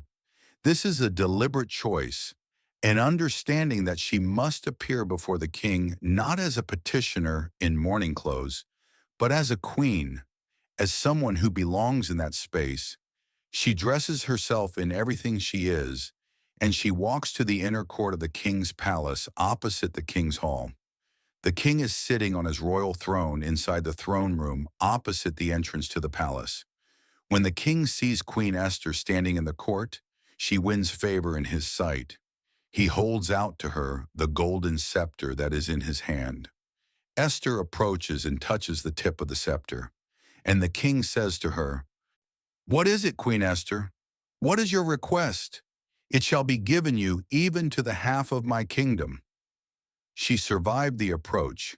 This is a deliberate choice, an understanding that she must appear before the king not as a petitioner in mourning clothes, but as a queen, as someone who belongs in that space. She dresses herself in everything she is, and she walks to the inner court of the king's palace opposite the king's hall. The king is sitting on his royal throne inside the throne room opposite the entrance to the palace. When the king sees Queen Esther standing in the court, she wins favor in his sight. He holds out to her the golden scepter that is in his hand. Esther approaches and touches the tip of the scepter, and the king says to her, "What is it, Queen Esther? What is your request? It shall be given you even to the half of my kingdom." She survived the approach.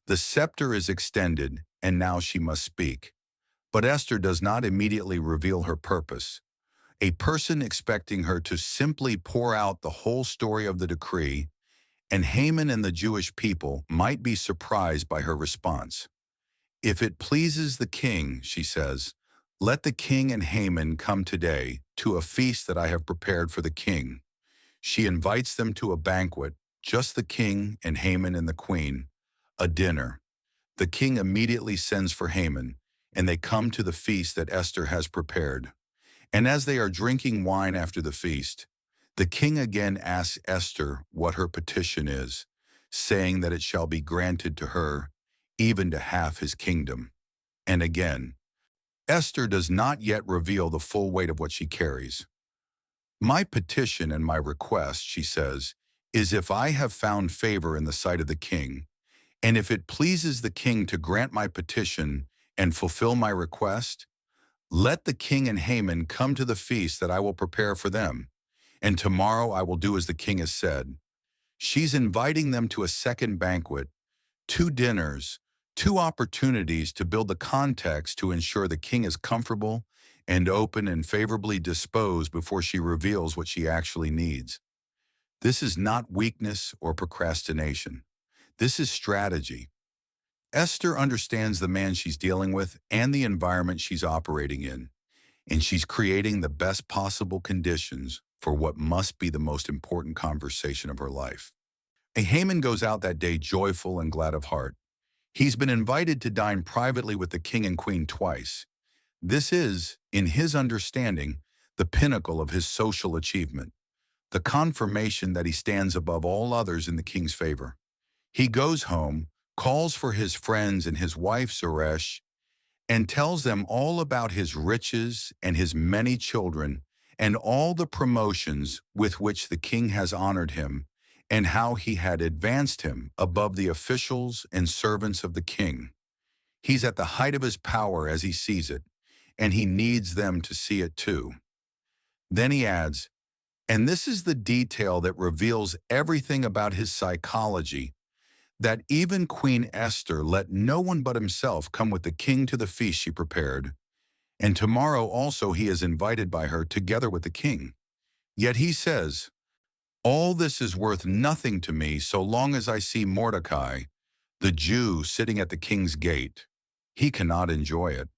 The scepter is extended, and now she must speak. But Esther does not immediately reveal her purpose. A person expecting her to simply pour out the whole story of the decree, and Haman and the Jewish people might be surprised by her response. "If it pleases the king," she says, "let the king and Haman come today to a feast that I have prepared for the king." She invites them to a banquet, just the king and Haman and the queen, a dinner. The king immediately sends for Haman, and they come to the feast that Esther has prepared. And as they are drinking wine after the feast, the king again asks Esther what her petition is, saying that it shall be granted to her, even to half his kingdom. And again, Esther does not yet reveal the full weight of what she carries. "My petition and my request," she says, "is if I have found favor in the sight of the king, and if it pleases the king to grant my petition and fulfill my request, let the king and Haman come to the feast that I will prepare for them, and tomorrow I will do as the king has said." She's inviting them to a second banquet, two dinners, two opportunities to build the context to ensure the king is comfortable and open and favorably disposed before she reveals what she actually needs. This is not weakness or procrastination. This is strategy. Esther understands the man she's dealing with and the environment she's operating in, and she's creating the best possible conditions for what must be the most important conversation of her life. And Haman goes out that day joyful and glad of heart. He's been invited to dine privately with the king and queen twice. This is, in his understanding, the pinnacle of his social achievement, the confirmation that he stands above all others in the king's favor. He goes home, calls for his friends and his wife Zeresh, and tells them all about his riches and his many children and all the promotions with which the king has honored him, and how he had advanced him above the officials and servants of the king. He's at the height of his power as he sees it, and he needs them to see it too. Then he adds, and this is the detail that reveals everything about his psychology, that even Queen Esther let no one but himself come with the king to the feast she prepared, and tomorrow also he is invited by her together with the king. Yet he says, "All this is worth nothing to me so long as I see Mordecai, the Jew, sitting at the king's gate." He cannot enjoy it.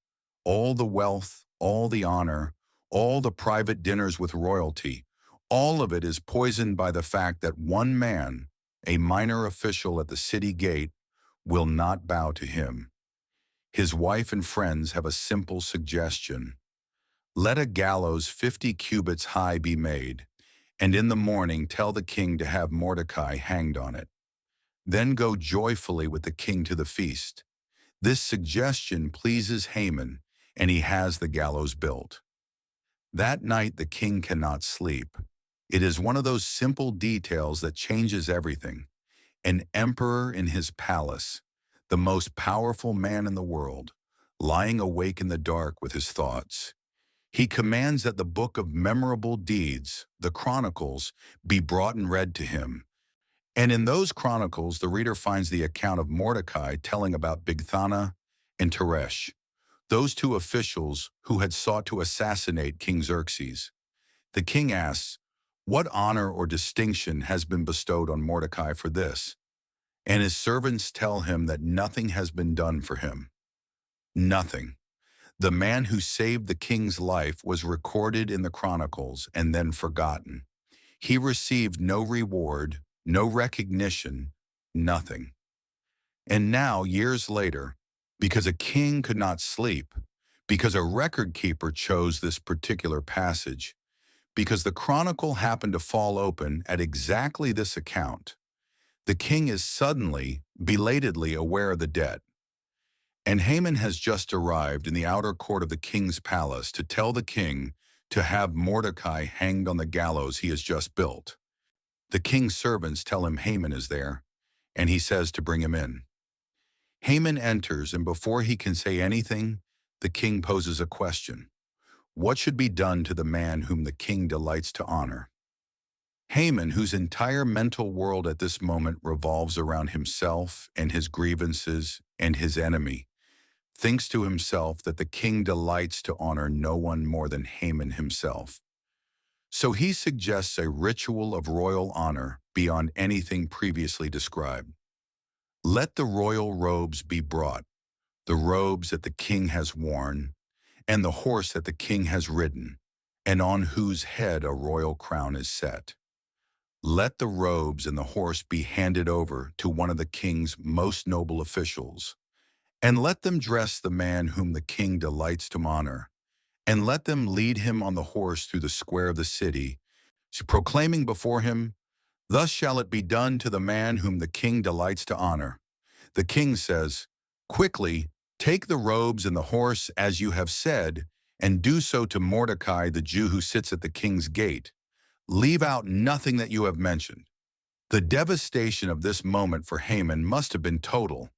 All the wealth, all the honor, all the private dinners with royalty, all of it is poisoned by the fact that one man, a minor official at the city gate, will not bow to him. His wife and friends have a simple suggestion. Let a gallows 50 cubits high be made, and in the morning tell the king to have Mordecai hanged on it. Then go joyfully with the king to the feast. This suggestion pleases Haman, and he has the gallows built. That night the king cannot sleep. It is one of those simple details that changes everything. An emperor in his palace, the most powerful man in the world, lying awake in the dark with his thoughts. He commands that the book of memorable deeds, the Chronicles, be brought and read to him. And in those Chronicles, the reader finds the account of Mordecai telling about Bigthana and Teresh, those two officials who had sought to assassinate King Xerxes. The king asks, what honor or distinction has been bestowed on Mordecai for this? And his servants tell him that nothing has been done for him. Nothing. The man who saved the king's life was recorded in the Chronicles and then forgotten. He received no reward, no recognition, nothing. And now, years later, because a king could not sleep, because a record keeper chose this particular passage, because the chronicle happened to fall open at exactly this account, the king is suddenly, belatedly aware of the debt. And Haman has just arrived in the outer court of the king's palace to tell the king to have Mordecai hanged on the gallows he has just built. The king's servants tell him Haman is there, and he says to bring him in. Haman enters, and before he can say anything, the king poses a question. What should be done to the man whom the king delights to honor? Haman, whose entire mental world at this moment revolves around himself and his grievances and his enemy, thinks to himself that the king delights to honor no one more than Haman himself. So he suggests a ritual of royal honor beyond anything previously described. Let the royal robes be brought, the robes that the king has worn, and the horse that the king has ridden, and on whose head a royal crown is set. Let the robes and the horse be handed over to one of the king's most noble officials, and let them dress the man whom the king delights to honor, and let them lead him on the horse through the square of the city, proclaiming before him, "Thus shall it be done to the man whom the king delights to honor." The king says, "Quickly, take the robes and the horse as you have said, and do so to Mordecai, the Jew who sits at the king's gate. Leave out nothing that you have mentioned." The devastation of this moment for Haman must have been total.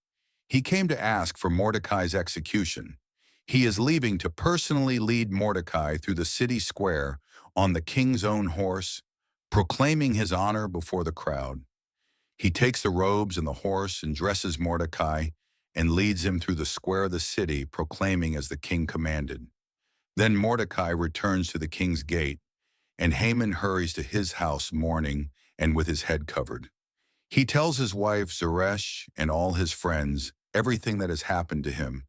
He came to ask for Mordecai's execution. He is leaving to personally lead Mordecai through the city square on the king's own horse, proclaiming his honor before the crowd. He takes the robes and the horse and dresses Mordecai and leads him through the square of the city, proclaiming as the king commanded. Then Mordecai returns to the king's gate, and Haman hurries to his house mourning and with his head covered. He tells his wife Zeresh and all his friends everything that has happened to him.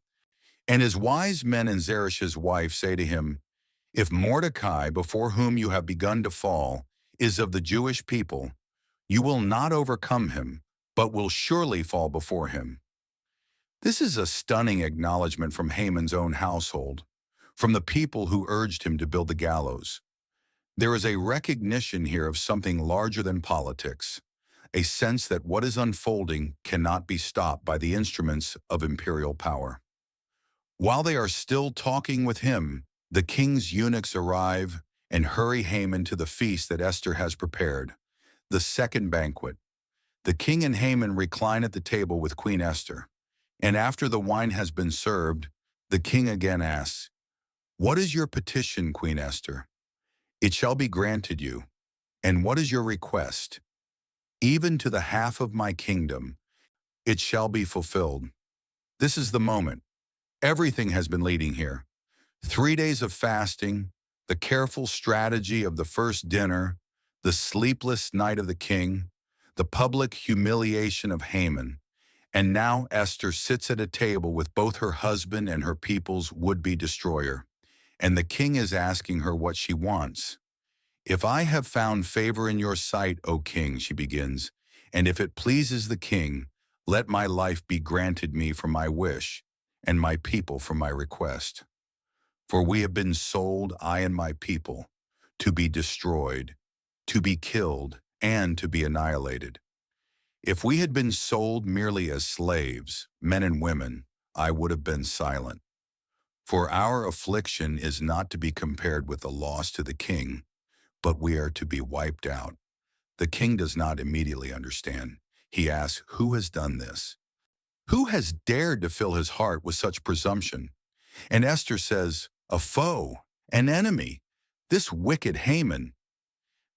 And his wise men and Zeresh's wife say to him, "If Mordecai, before whom you have begun to fall, is of the Jewish people, you will not overcome him, but will surely fall before him." This is a stunning acknowledgement from Haman's own household, from the people who urged him to build the gallows. There is a recognition here of something larger than politics, a sense that what is unfolding cannot be stopped by the instruments of imperial power. While they are still talking with him, the king's eunuchs arrive and hurry Haman to the feast that Esther has prepared, the second banquet. The king and Haman recline at the table with Queen Esther, and after the wine has been served, the king again asks, "What is your petition, Queen Esther?" "It shall be granted you." "And what is your request?" "Even to the half of my kingdom, it shall be fulfilled." This is the moment. Everything has been leading here. 3 days of fasting, the careful strategy of the first dinner, the sleepless night of the king, the public humiliation of Haman, and now Esther sits at a table with both her husband and her people's would-be destroyer, and the king is asking her what she wants. "If I have found favor in your sight, O king," she begins, "and if it pleases the king, let my life be granted me for my wish, and my people for my request. For we have been sold, I and my people, to be destroyed, to be killed, and to be annihilated. If we had been sold merely as slaves, men and women, I would have been silent. For our affliction is not to be compared with the loss to the king, but we are to be wiped out." The king does not immediately understand. He asks, "Who has done this? Who has dared to fill his heart with such presumption?" And Esther says, "A foe, an enemy, this wicked Haman."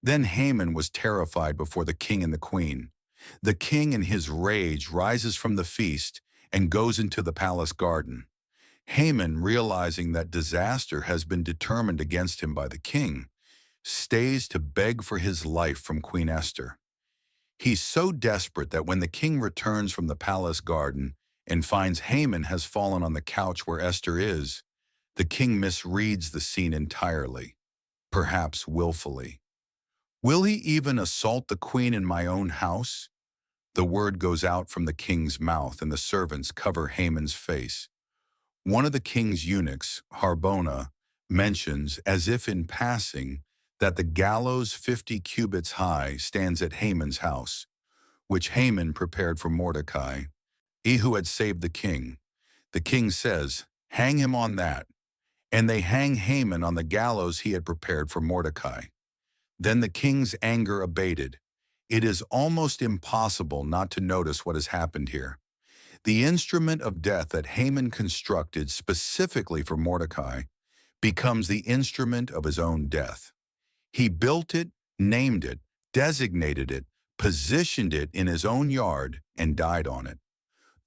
Then Haman was terrified before the king and the queen. The king in his rage rises from the feast and goes into the palace garden. Haman, realizing that disaster has been determined against him by the king, stays to beg for his life from Queen Esther. He's so desperate that when the king returns from the palace garden and finds Haman has fallen on the couch where Esther is, the king misreads the scene entirely, perhaps willfully. "Will he even assault the queen in my own house?" The word goes out from the king's mouth, and the servants cover Haman's face. One of the king's eunuchs, Harbona, mentions, as if in passing, that the gallows 50 cubits high stands at Haman's house, which Haman prepared for Mordecai, he who had saved the king. The king says, "Hang him on that." And they hang Haman on the gallows he had prepared for Mordecai. Then the king's anger abated, It is almost impossible not to notice what has happened here. The instrument of death that Haman constructed specifically for Mordecai becomes the instrument of his own death. He built it, named it, designated it, positioned it in his own yard, and died on it.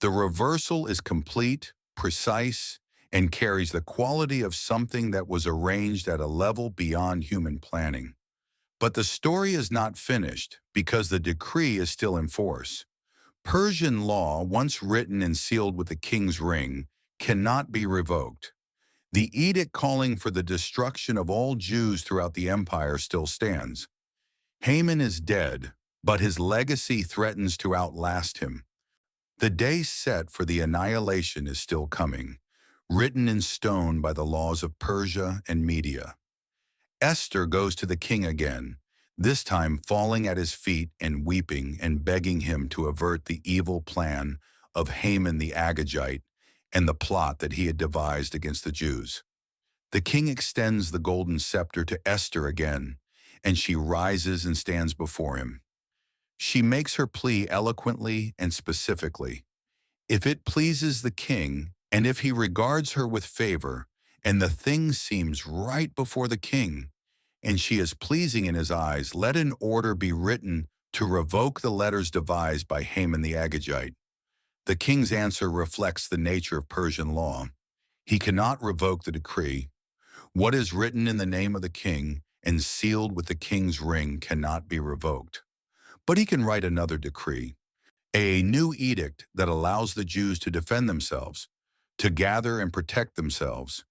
The reversal is complete, precise, and carries the quality of something that was arranged at a level beyond human planning. But the story is not finished because the decree is still in force. Persian law, once written and sealed with the king's ring, cannot be revoked. The edict calling for the destruction of all Jews throughout the empire still stands. Haman is dead, but his legacy threatens to outlast him. The day set for the annihilation is still coming, written in stone by the laws of Persia and Media. Esther goes to the king again, this time falling at his feet and weeping and begging him to avert the evil plan of Haman the Agagite and the plot that he had devised against the Jews. The king extends the golden scepter to Esther again, and she rises and stands before him. She makes her plea eloquently and specifically. If it pleases the king, and if he regards her with favor, and the thing seems right before the king, and she is pleasing in his eyes, let an order be written to revoke the letters devised by Haman the Agagite. The king's answer reflects the nature of Persian law. He cannot revoke the decree. What is written in the name of the king and sealed with the king's ring cannot be revoked. But he can write another decree, a new edict that allows the Jews to defend themselves, to gather and protect themselves,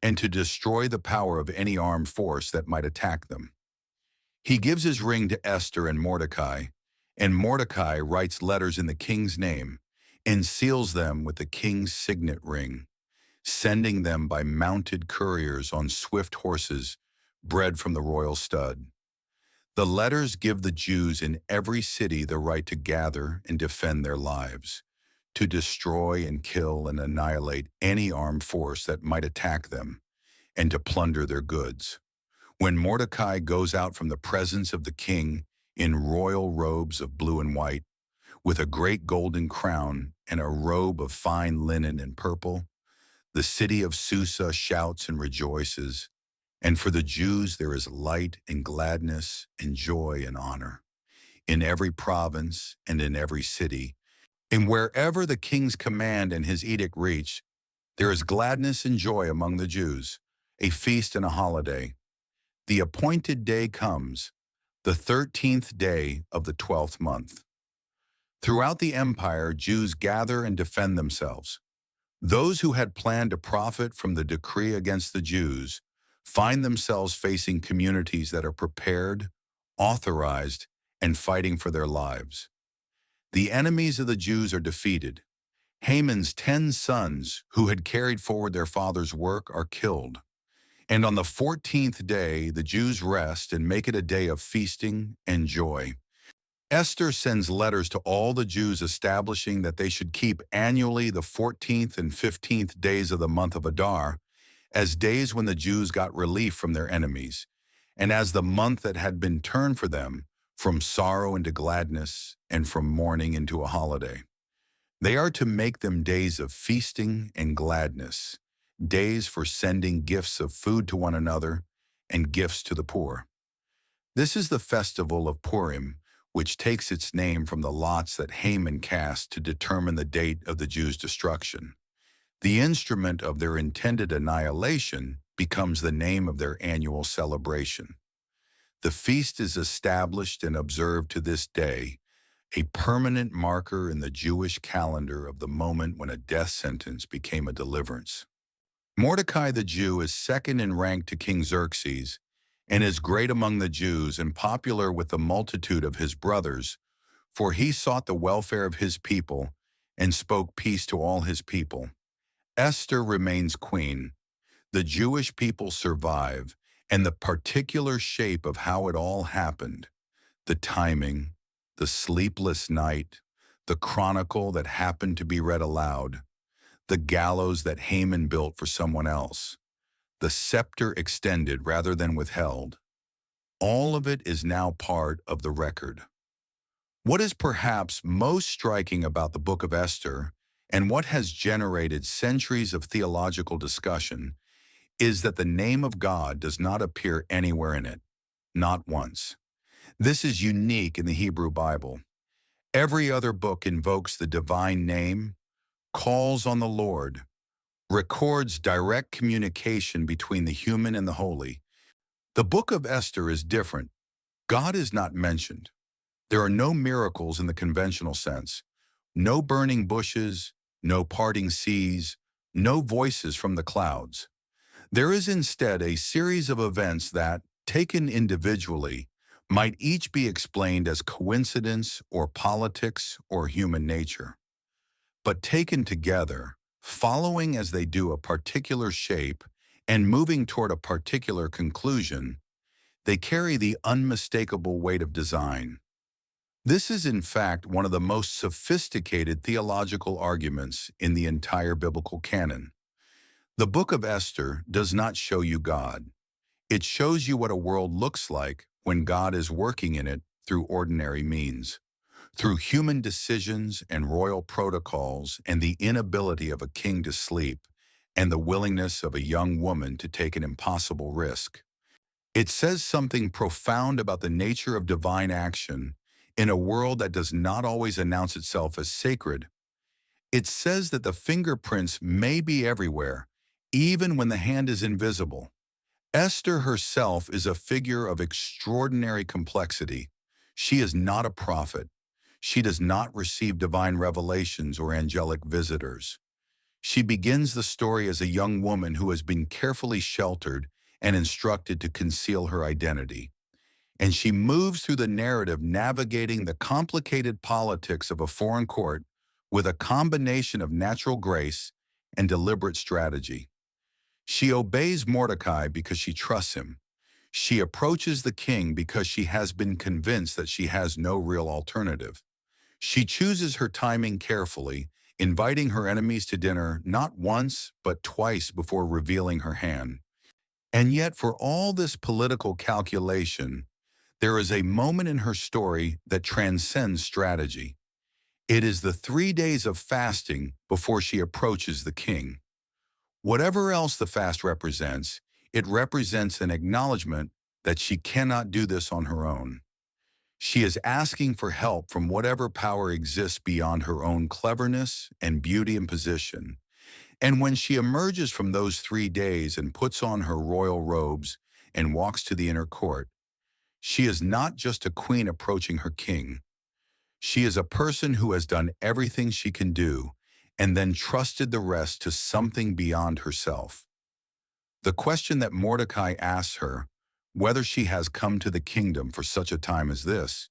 and to destroy the power of any armed force that might attack them. He gives his ring to Esther and Mordecai writes letters in the king's name and seals them with the king's signet ring, sending them by mounted couriers on swift horses bred from the royal stud. The letters give the Jews in every city the right to gather and defend their lives, to destroy and kill and annihilate any armed force that might attack them, and to plunder their goods. When Mordecai goes out from the presence of the king in royal robes of blue and white, with a great golden crown and a robe of fine linen and purple, the city of Susa shouts and rejoices, and for the Jews there is light and gladness and joy and honor. In every province and in every city, and wherever the king's command and his edict reach, there is gladness and joy among the Jews, a feast and a holiday. The appointed day comes, the 13th day of the 12th month. Throughout the empire, Jews gather and defend themselves. Those who had planned to profit from the decree against the Jews find themselves facing communities that are prepared, authorized, and fighting for their lives. The enemies of the Jews are defeated. Haman's 10 sons, who had carried forward their father's work, are killed. And on the 14th day, the Jews rest and make it a day of feasting and joy. Esther sends letters to all the Jews establishing that they should keep annually the 14th and 15th days of the month of Adar as days when the Jews got relief from their enemies, and as the month that had been turned for them from sorrow into gladness and from mourning into a holiday. They are to make them days of feasting and gladness, days for sending gifts of food to one another and gifts to the poor. This is the festival of Purim, which takes its name from the lots that Haman cast to determine the date of the Jews' destruction. The instrument of their intended annihilation becomes the name of their annual celebration. The feast is established and observed to this day, a permanent marker in the Jewish calendar of the moment when a death sentence became a deliverance. Mordecai the Jew is second in rank to King Xerxes, and is great among the Jews and popular with the multitude of his brothers, for he sought the welfare of his people and spoke peace to all his people. Esther remains queen. The Jewish people survive, and the particular shape of how it all happened, the timing, the sleepless night, the chronicle that happened to be read aloud, the gallows that Haman built for someone else, the scepter extended rather than withheld. All of it is now part of the record. What is perhaps most striking about the Book of Esther, and what has generated centuries of theological discussion, is that the name of God does not appear anywhere in it, not once. This is unique in the Hebrew Bible. Every other book invokes the divine name, calls on the Lord, records direct communication between the human and the holy. The Book of Esther is different. God is not mentioned. There are no miracles in the conventional sense, no burning bushes, no parting seas, no voices from the clouds. There is instead a series of events that, taken individually, might each be explained as coincidence or politics or human nature. But taken together, following as they do a particular shape and moving toward a particular conclusion, they carry the unmistakable weight of design. This is in fact one of the most sophisticated theological arguments in the entire biblical canon. The Book of Esther does not show you God. It shows you what a world looks like when God is working in it through ordinary means, through human decisions and royal protocols and the inability of a king to sleep and the willingness of a young woman to take an impossible risk. It says something profound about the nature of divine action in a world that does not always announce itself as sacred. It says that the fingerprints may be everywhere, even when the hand is invisible. Esther herself is a figure of extraordinary complexity. She is not a prophet. She does not receive divine revelations or angelic visitors. She begins the story as a young woman who has been carefully sheltered and instructed to conceal her identity. And she moves through the narrative navigating the complicated politics of a foreign court with a combination of natural grace and deliberate strategy. She obeys Mordecai because she trusts him. She approaches the king because she has been convinced that she has no real alternative. She chooses her timing carefully, inviting her enemies to dinner not once but twice before revealing her hand. And yet, for all this political calculation, there is a moment in her story that transcends strategy. It is the 3 days of fasting before she approaches the king. Whatever else the fast represents, it represents an acknowledgement that she cannot do this on her own. She is asking for help from whatever power exists beyond her own cleverness and beauty and position. And when she emerges from those 3 days and puts on her royal robes and walks to the inner court, she is not just a queen approaching her king. She is a person who has done everything she can do and then trusted the rest to something beyond herself. The question that Mordecai asks her, whether she has come to the kingdom for such a time as this,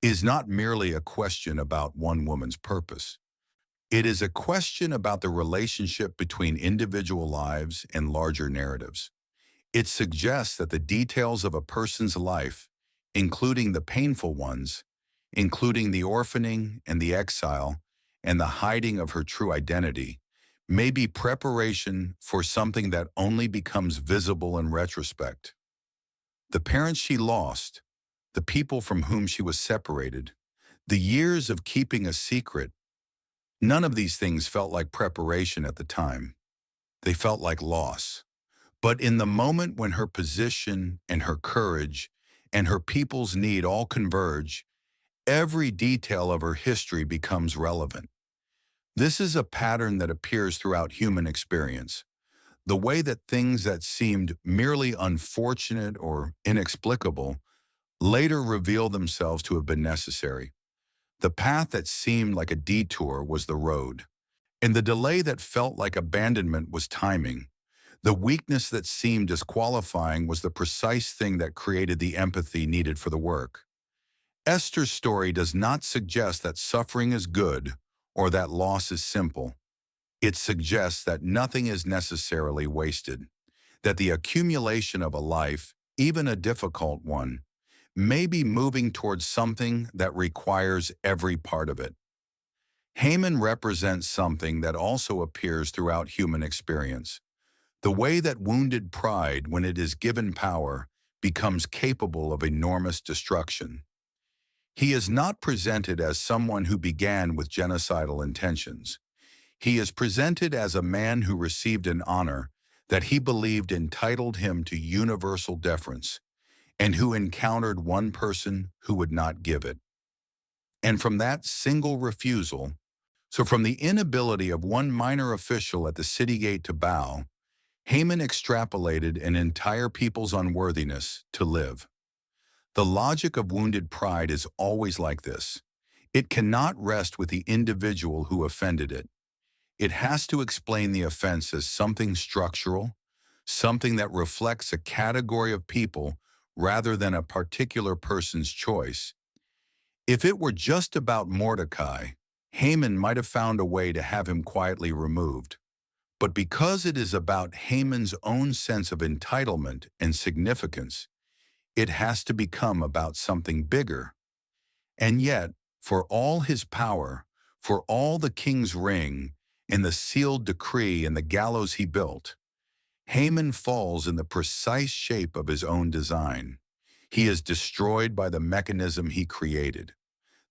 is not merely a question about one woman's purpose. It is a question about the relationship between individual lives and larger narratives. It suggests that the details of a person's life, including the painful ones, including the orphaning and the exile and the hiding of her true identity, may be preparation for something that only becomes visible in retrospect. The parents she lost, the people from whom she was separated, the years of keeping a secret, none of these things felt like preparation at the time. They felt like loss. But in the moment when her position and her courage and her people's need all converge, every detail of her history becomes relevant. This is a pattern that appears throughout human experience. The way that things that seemed merely unfortunate or inexplicable later reveal themselves to have been necessary. The path that seemed like a detour was the road, and the delay that felt like abandonment was timing. The weakness that seemed disqualifying was the precise thing that created the empathy needed for the work. Esther's story does not suggest that suffering is good or that loss is simple. It suggests that nothing is necessarily wasted, that the accumulation of a life, even a difficult one, may be moving towards something that requires every part of it. Haman represents something that also appears throughout human experience. The way that wounded pride, when it is given power, becomes capable of enormous destruction. He is not presented as someone who began with genocidal intentions. He is presented as a man who received an honor that he believed entitled him to universal deference, and who encountered one person who would not give it. And from that single refusal, so from the inability of one minor official at the city gate to bow, Haman extrapolated an entire people's unworthiness to live. The logic of wounded pride is always like this. It cannot rest with the individual who offended it. It has to explain the offense as something structural, something that reflects a category of people rather than a particular person's choice. If it were just about Mordecai, Haman might have found a way to have him quietly removed. But because it is about Haman's own sense of entitlement and significance, it has to become about something bigger. And yet, for all his power, for all the king's ring, and the sealed decree and the gallows he built, Haman falls in the precise shape of his own design. He is destroyed by the mechanism he created.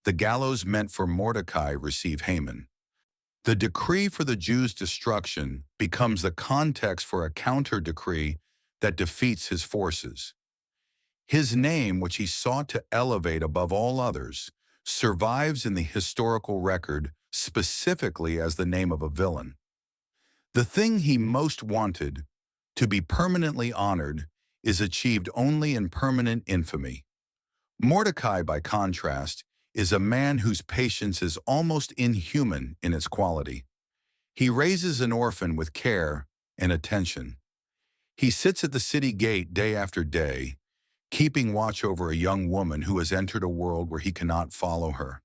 The gallows meant for Mordecai receive Haman. The decree for the Jews' destruction becomes the context for a counter-decree that defeats his forces. His name, which he sought to elevate above all others, survives in the historical record specifically as the name of a villain. The thing he most wanted, to be permanently honored, is achieved only in permanent infamy. Mordecai, by contrast, is a man whose patience is almost inhuman in its quality. He raises an orphan with care and attention. He sits at the city gate day after day, keeping watch over a young woman who has entered a world where he cannot follow her.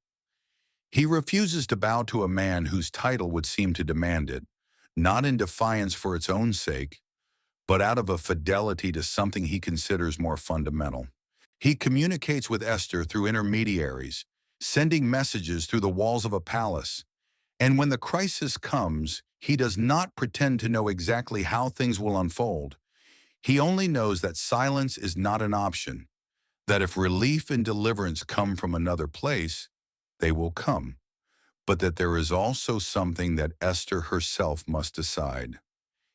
He refuses to bow to a man whose title would seem to demand it, not in defiance for its own sake, but out of a fidelity to something he considers more fundamental. He communicates with Esther through intermediaries, sending messages through the walls of a palace. And when the crisis comes, he does not pretend to know exactly how things will unfold. He only knows that silence is not an option, that if relief and deliverance come from another place, they will come, but that there is also something that Esther herself must decide.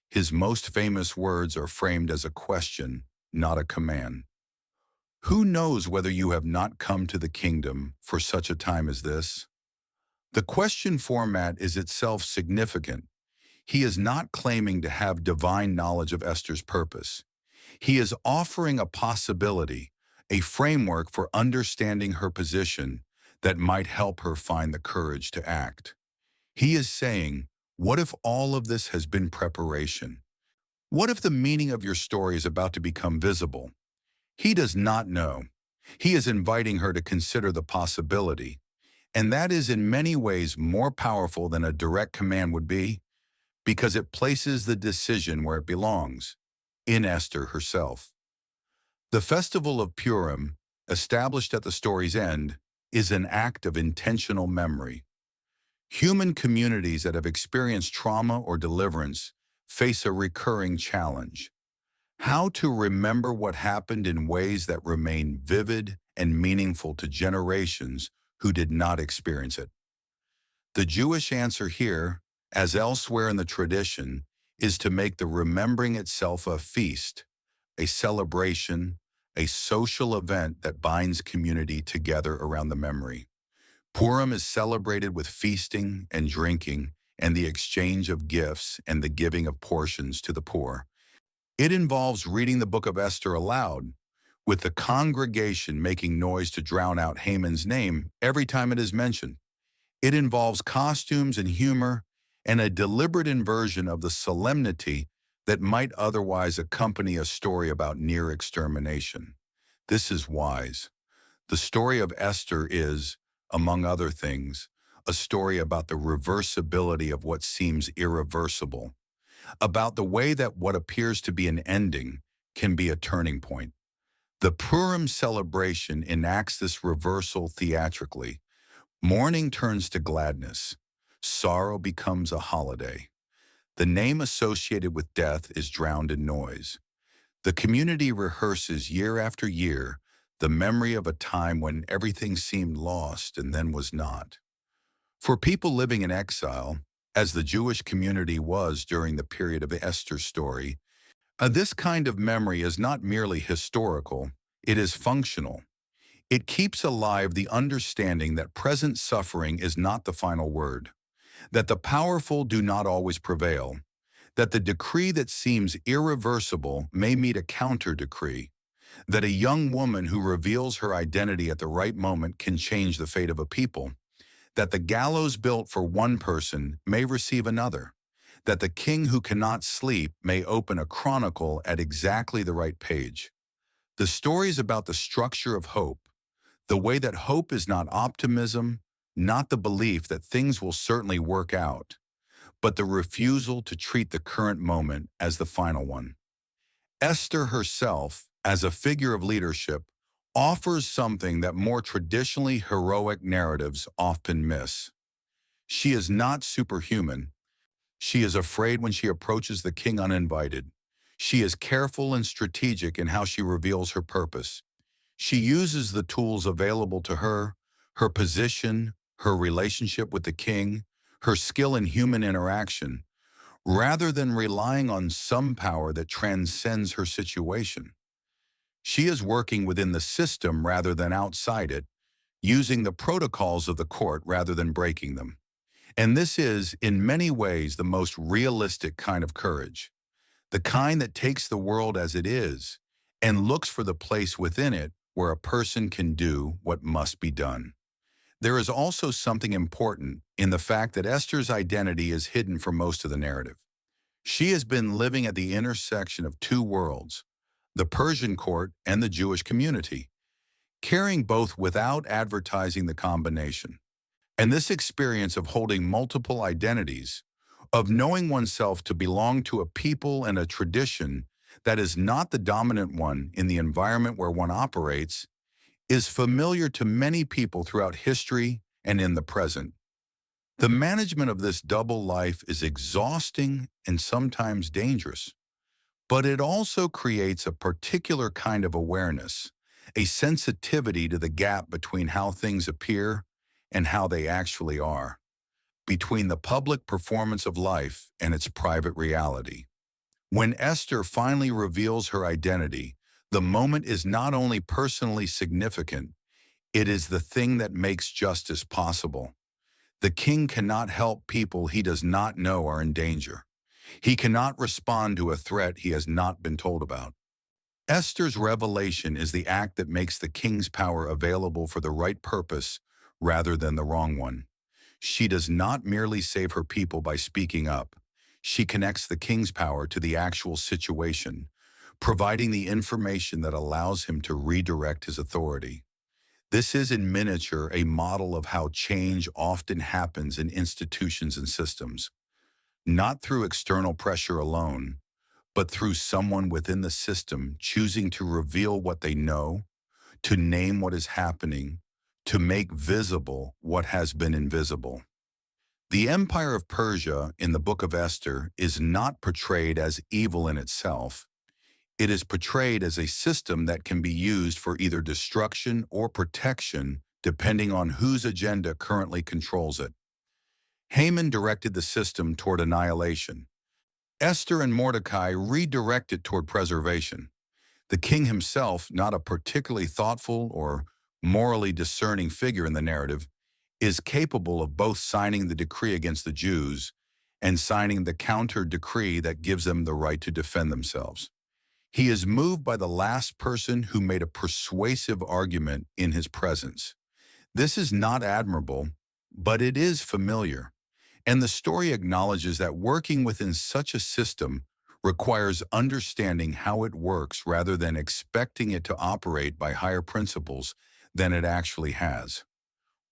His most famous words are framed as a question, not a command. Who knows whether you have not come to the kingdom for such a time as this? The question format is itself significant. He is not claiming to have divine knowledge of Esther's purpose. He is offering a possibility, a framework for understanding her position that might help her find the courage to act. He is saying, what if all of this has been preparation? What if the meaning of your story is about to become visible? He does not know. He is inviting her to consider the possibility, and that is in many ways more powerful than a direct command would be, because it places the decision where it belongs, in Esther herself. The festival of Purim, established at the story's end, is an act of intentional memory. Human communities that have experienced trauma or deliverance face a recurring challenge: how to remember what happened in ways that remain vivid and meaningful to generations who did not experience it. The Jewish answer here, as elsewhere in the tradition, is to make the remembering itself a feast, a celebration, a social event that binds community together around the memory. Purim is celebrated with feasting and drinking and the exchange of gifts and the giving of portions to the poor. It involves reading the book of Esther aloud, with the congregation making noise to drown out Haman's name every time it is mentioned. It involves costumes and humor and a deliberate inversion of the solemnity that might otherwise accompany a story about near extermination. This is wise. The story of Esther is, among other things, a story about the reversibility of what seems irreversible, about the way that what appears to be an ending can be a turning point. The Purim celebration enacts this reversal theatrically. Mourning turns to gladness. Sorrow becomes a holiday. The name associated with death is drowned in noise. The community rehearses year after year the memory of a time when everything seemed lost and then was not. For people living in exile, as the Jewish community was during the period of Esther's story, this kind of memory is not merely historical, it is functional. It keeps alive the understanding that present suffering is not the final word, that the powerful do not always prevail, that the decree that seems irreversible may meet a counter-decree, that a young woman who reveals her identity at the right moment can change the fate of a people, that the gallows built for one person may receive another, that the king who cannot sleep may open a chronicle at exactly the right page. The story is about the structure of hope, the way that hope is not optimism, not the belief that things will certainly work out, but the refusal to treat the current moment as the final one. Esther herself, as a figure of leadership, offers something that more traditionally heroic narratives often miss. She is not superhuman. She is afraid when she approaches the king uninvited. She is careful and strategic in how she reveals her purpose. She uses the tools available to her, her position, her relationship with the king, her skill in human interaction, rather than relying on some power that transcends her situation. She is working within the system rather than outside it, using the protocols of the court rather than breaking them. And this is, in many ways, the most realistic kind of courage, the kind that takes the world as it is and looks for the place within it where a person can do what must be done. There is also something important in the fact that Esther's identity is hidden for most of the narrative. She has been living at the intersection of two worlds, the Persian court and the Jewish community, carrying both without advertising the combination. And this experience of holding multiple identities, of knowing oneself to belong to a people and a tradition that is not the dominant one in the environment where one operates, is familiar to many people throughout history and in the present. The management of this double life is exhausting and sometimes dangerous, but it also creates a particular kind of awareness, a sensitivity to the gap between how things appear and how they actually are, between the public performance of life and its private reality. When Esther finally reveals her identity, the moment is not only personally significant, it is the thing that makes justice possible. The king cannot help people he does not know are in danger. He cannot respond to a threat he has not been told about. Esther's revelation is the act that makes the king's power available for the right purpose rather than the wrong one. She does not merely save her people by speaking up. She connects the king's power to the actual situation, providing the information that allows him to redirect his authority. This is in miniature a model of how change often happens in institutions and systems, not through external pressure alone, but through someone within the system choosing to reveal what they know, to name what is happening, to make visible what has been invisible. The empire of Persia in the book of Esther is not portrayed as evil in itself. It is portrayed as a system that can be used for either destruction or protection depending on whose agenda currently controls it. Haman directed the system toward annihilation. Esther and Mordecai redirect it toward preservation. The king himself, not a particularly thoughtful or morally discerning figure in the narrative, is capable of both signing the decree against the Jews and signing the counter-decree that gives them the right to defend themselves. He is moved by the last person who made a persuasive argument in his presence. This is not admirable, but it is familiar. And the story acknowledges that working within such a system requires understanding how it works rather than expecting it to operate by higher principles than it actually has.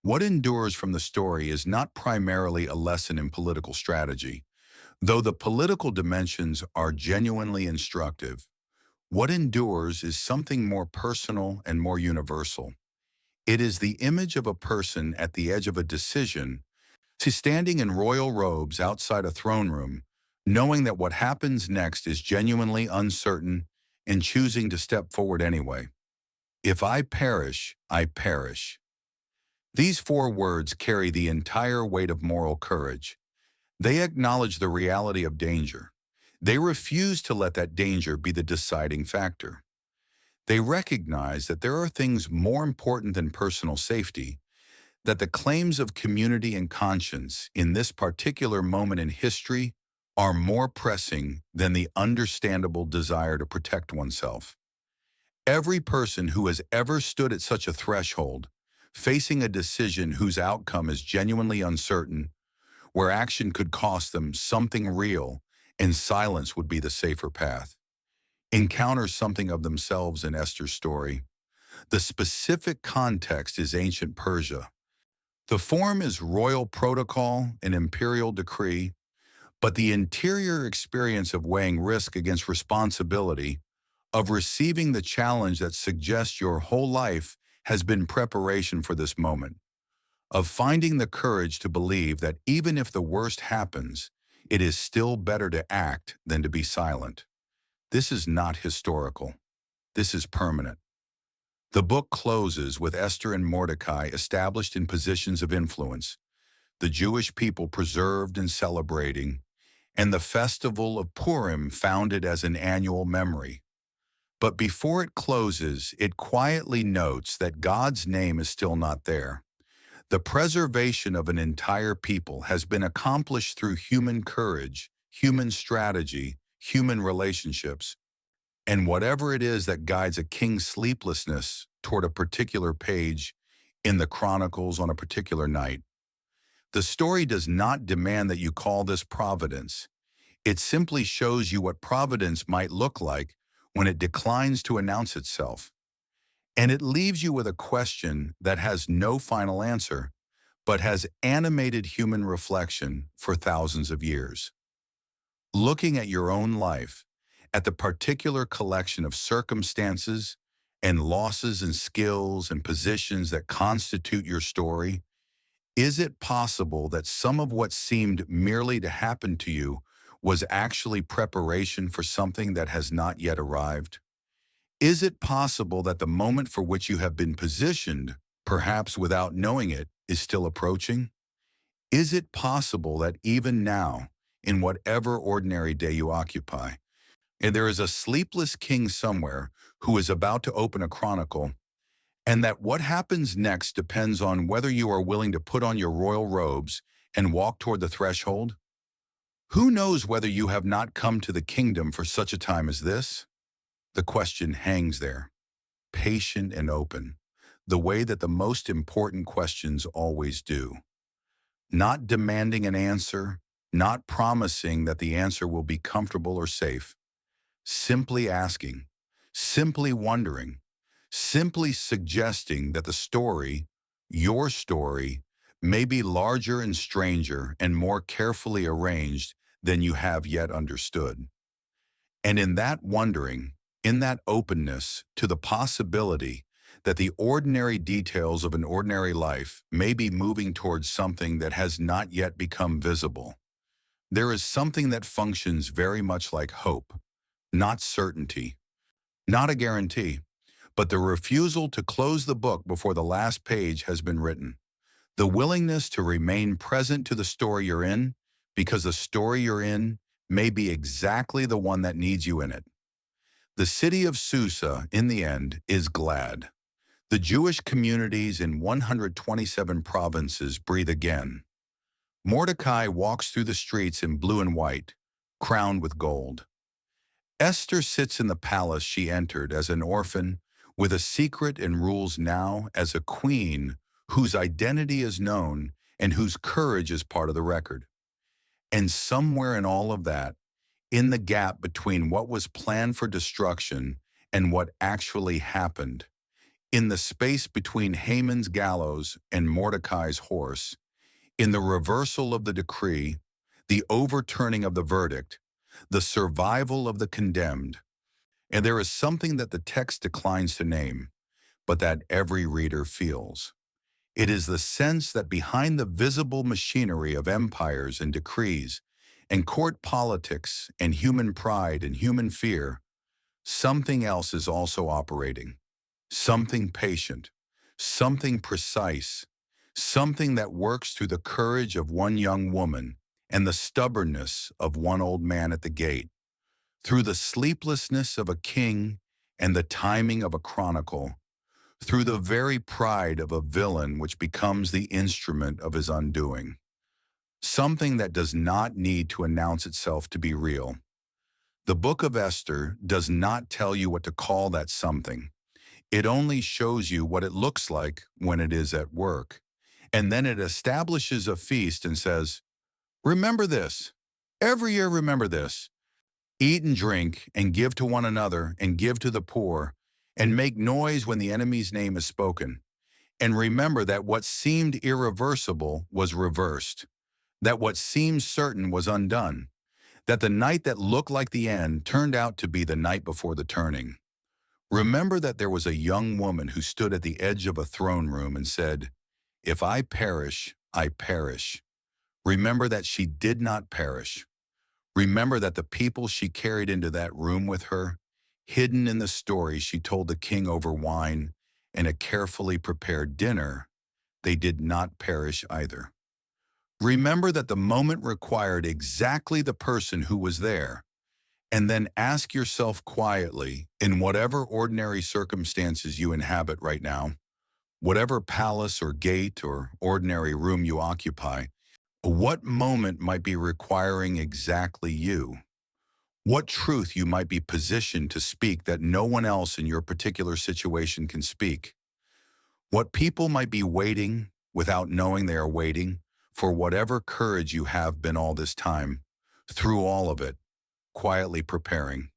What endures from the story is not primarily a lesson in political strategy, though the political dimensions are genuinely instructive. What endures is something more personal and more universal. It is the image of a person at the edge of a decision, standing in royal robes outside a throne room, knowing that what happens next is genuinely uncertain and choosing to step forward anyway. If I perish, I perish. These four words carry the entire weight of moral courage. They acknowledge the reality of danger. They refuse to let that danger be the deciding factor. They recognize that there are things more important than personal safety, that the claims of community and conscience in this particular moment in history are more pressing than the understandable desire to protect oneself. Every person who has ever stood at such a threshold, facing a decision whose outcome is genuinely uncertain, where action could cost them something real and silence would be the safer path, encounters something of themselves in Esther's story. The specific context is ancient Persia. The form is royal protocol and imperial decree, but the interior experience of weighing risk against responsibility, of receiving the challenge that suggests your whole life has been preparation for this moment, of finding the courage to believe that even if the worst happens, it is still better to act than to be silent. This is not historical. This is permanent. The book closes with Esther and Mordecai established in positions of influence, the Jewish people preserved and celebrating, and the festival of Purim founded as an annual memory. But before it closes, it quietly notes that God's name is still not there. The preservation of an entire people has been accomplished through human courage, human strategy, human relationships, and whatever it is that guides a king's sleeplessness toward a particular page in the Chronicles on a particular night. The story does not demand that you call this providence. It simply shows you what providence might look like when it declines to announce itself. And it leaves you with a question that has no final answer, but has animated human reflection for thousands of years. Looking at your own life, at the particular collection of circumstances and losses and skills and positions that constitute your story, is it possible that some of what seemed merely to happen to you was actually preparation for something that has not yet arrived? Is it possible that the moment for which you have been positioned, perhaps without knowing it, is still approaching? Is it possible that even now, in whatever ordinary day you occupy, and there is a sleepless king somewhere who is about to open a chronicle, and that what happens next depends on whether you are willing to put on your royal robes and walk toward the threshold? Who knows whether you have not come to the kingdom for such a time as this? The question hangs there, patient and open, the way that the most important questions always do. Not demanding an answer, not promising that the answer will be comfortable or safe, simply asking, simply wondering, simply suggesting that the story, your story, may be larger and stranger and more carefully arranged than you have yet understood. And in that wondering, in that openness to the possibility that the ordinary details of an ordinary life may be moving towards something that has not yet become visible, there is something that functions very much like hope, not certainty, not a guarantee, but the refusal to close the book before the last page has been written. The willingness to remain present to the story you're in, because the story you're in may be exactly the one that needs you in it. The city of Susa, in the end, is glad. The Jewish communities in 127 provinces breathe again. Mordecai walks through the streets in blue and white, crowned with gold. Esther sits in the palace she entered as an orphan, with a secret, and rules now as a queen whose identity is known and whose courage is part of the record. And somewhere in all of that, in the gap between what was planned for destruction and what actually happened, in the space between Haman's gallows and Mordecai's horse, in the reversal of the decree, the overturning of the verdict, the survival of the condemned, and there is something that the text declines to name, but that every reader feels. It is the sense that behind the visible machinery of empires and decrees, and court politics and human pride and human fear, something else is also operating. something patient, something precise, something that works through the courage of one young woman and the stubbornness of one old man at the gate, through the sleeplessness of a king and the timing of a chronicle, through the very pride of a villain which becomes the instrument of his undoing. Something that does not need to announce itself to be real. The Book of Esther does not tell you what to call that something. It only shows you what it looks like when it is at work. And then it establishes a feast and says, remember this. Every year remember this. Eat and drink and give to one another and give to the poor and make noise when the enemy's name is spoken. And remember that what seemed irreversible was reversed, that what seemed certain was undone, that the night that looked like the end turned out to be the night before the turning. Remember that there was a young woman who stood at the edge of a throne room and said, if I perish, I perish. Remember that she did not perish. Remember that the people she carried into that room with her, hidden in the story she told the king over wine and a carefully prepared dinner, they did not perish either. Remember that the moment required exactly the person who was there, and then ask yourself quietly, in whatever ordinary circumstances you inhabit right now, whatever palace or gate or ordinary room you occupy, what moment might be requiring exactly you? What truth you might be positioned to speak that no one else in your particular situation can speak? What people might be waiting, without knowing they are waiting, for whatever courage you have been all this time, through all of it, quietly preparing.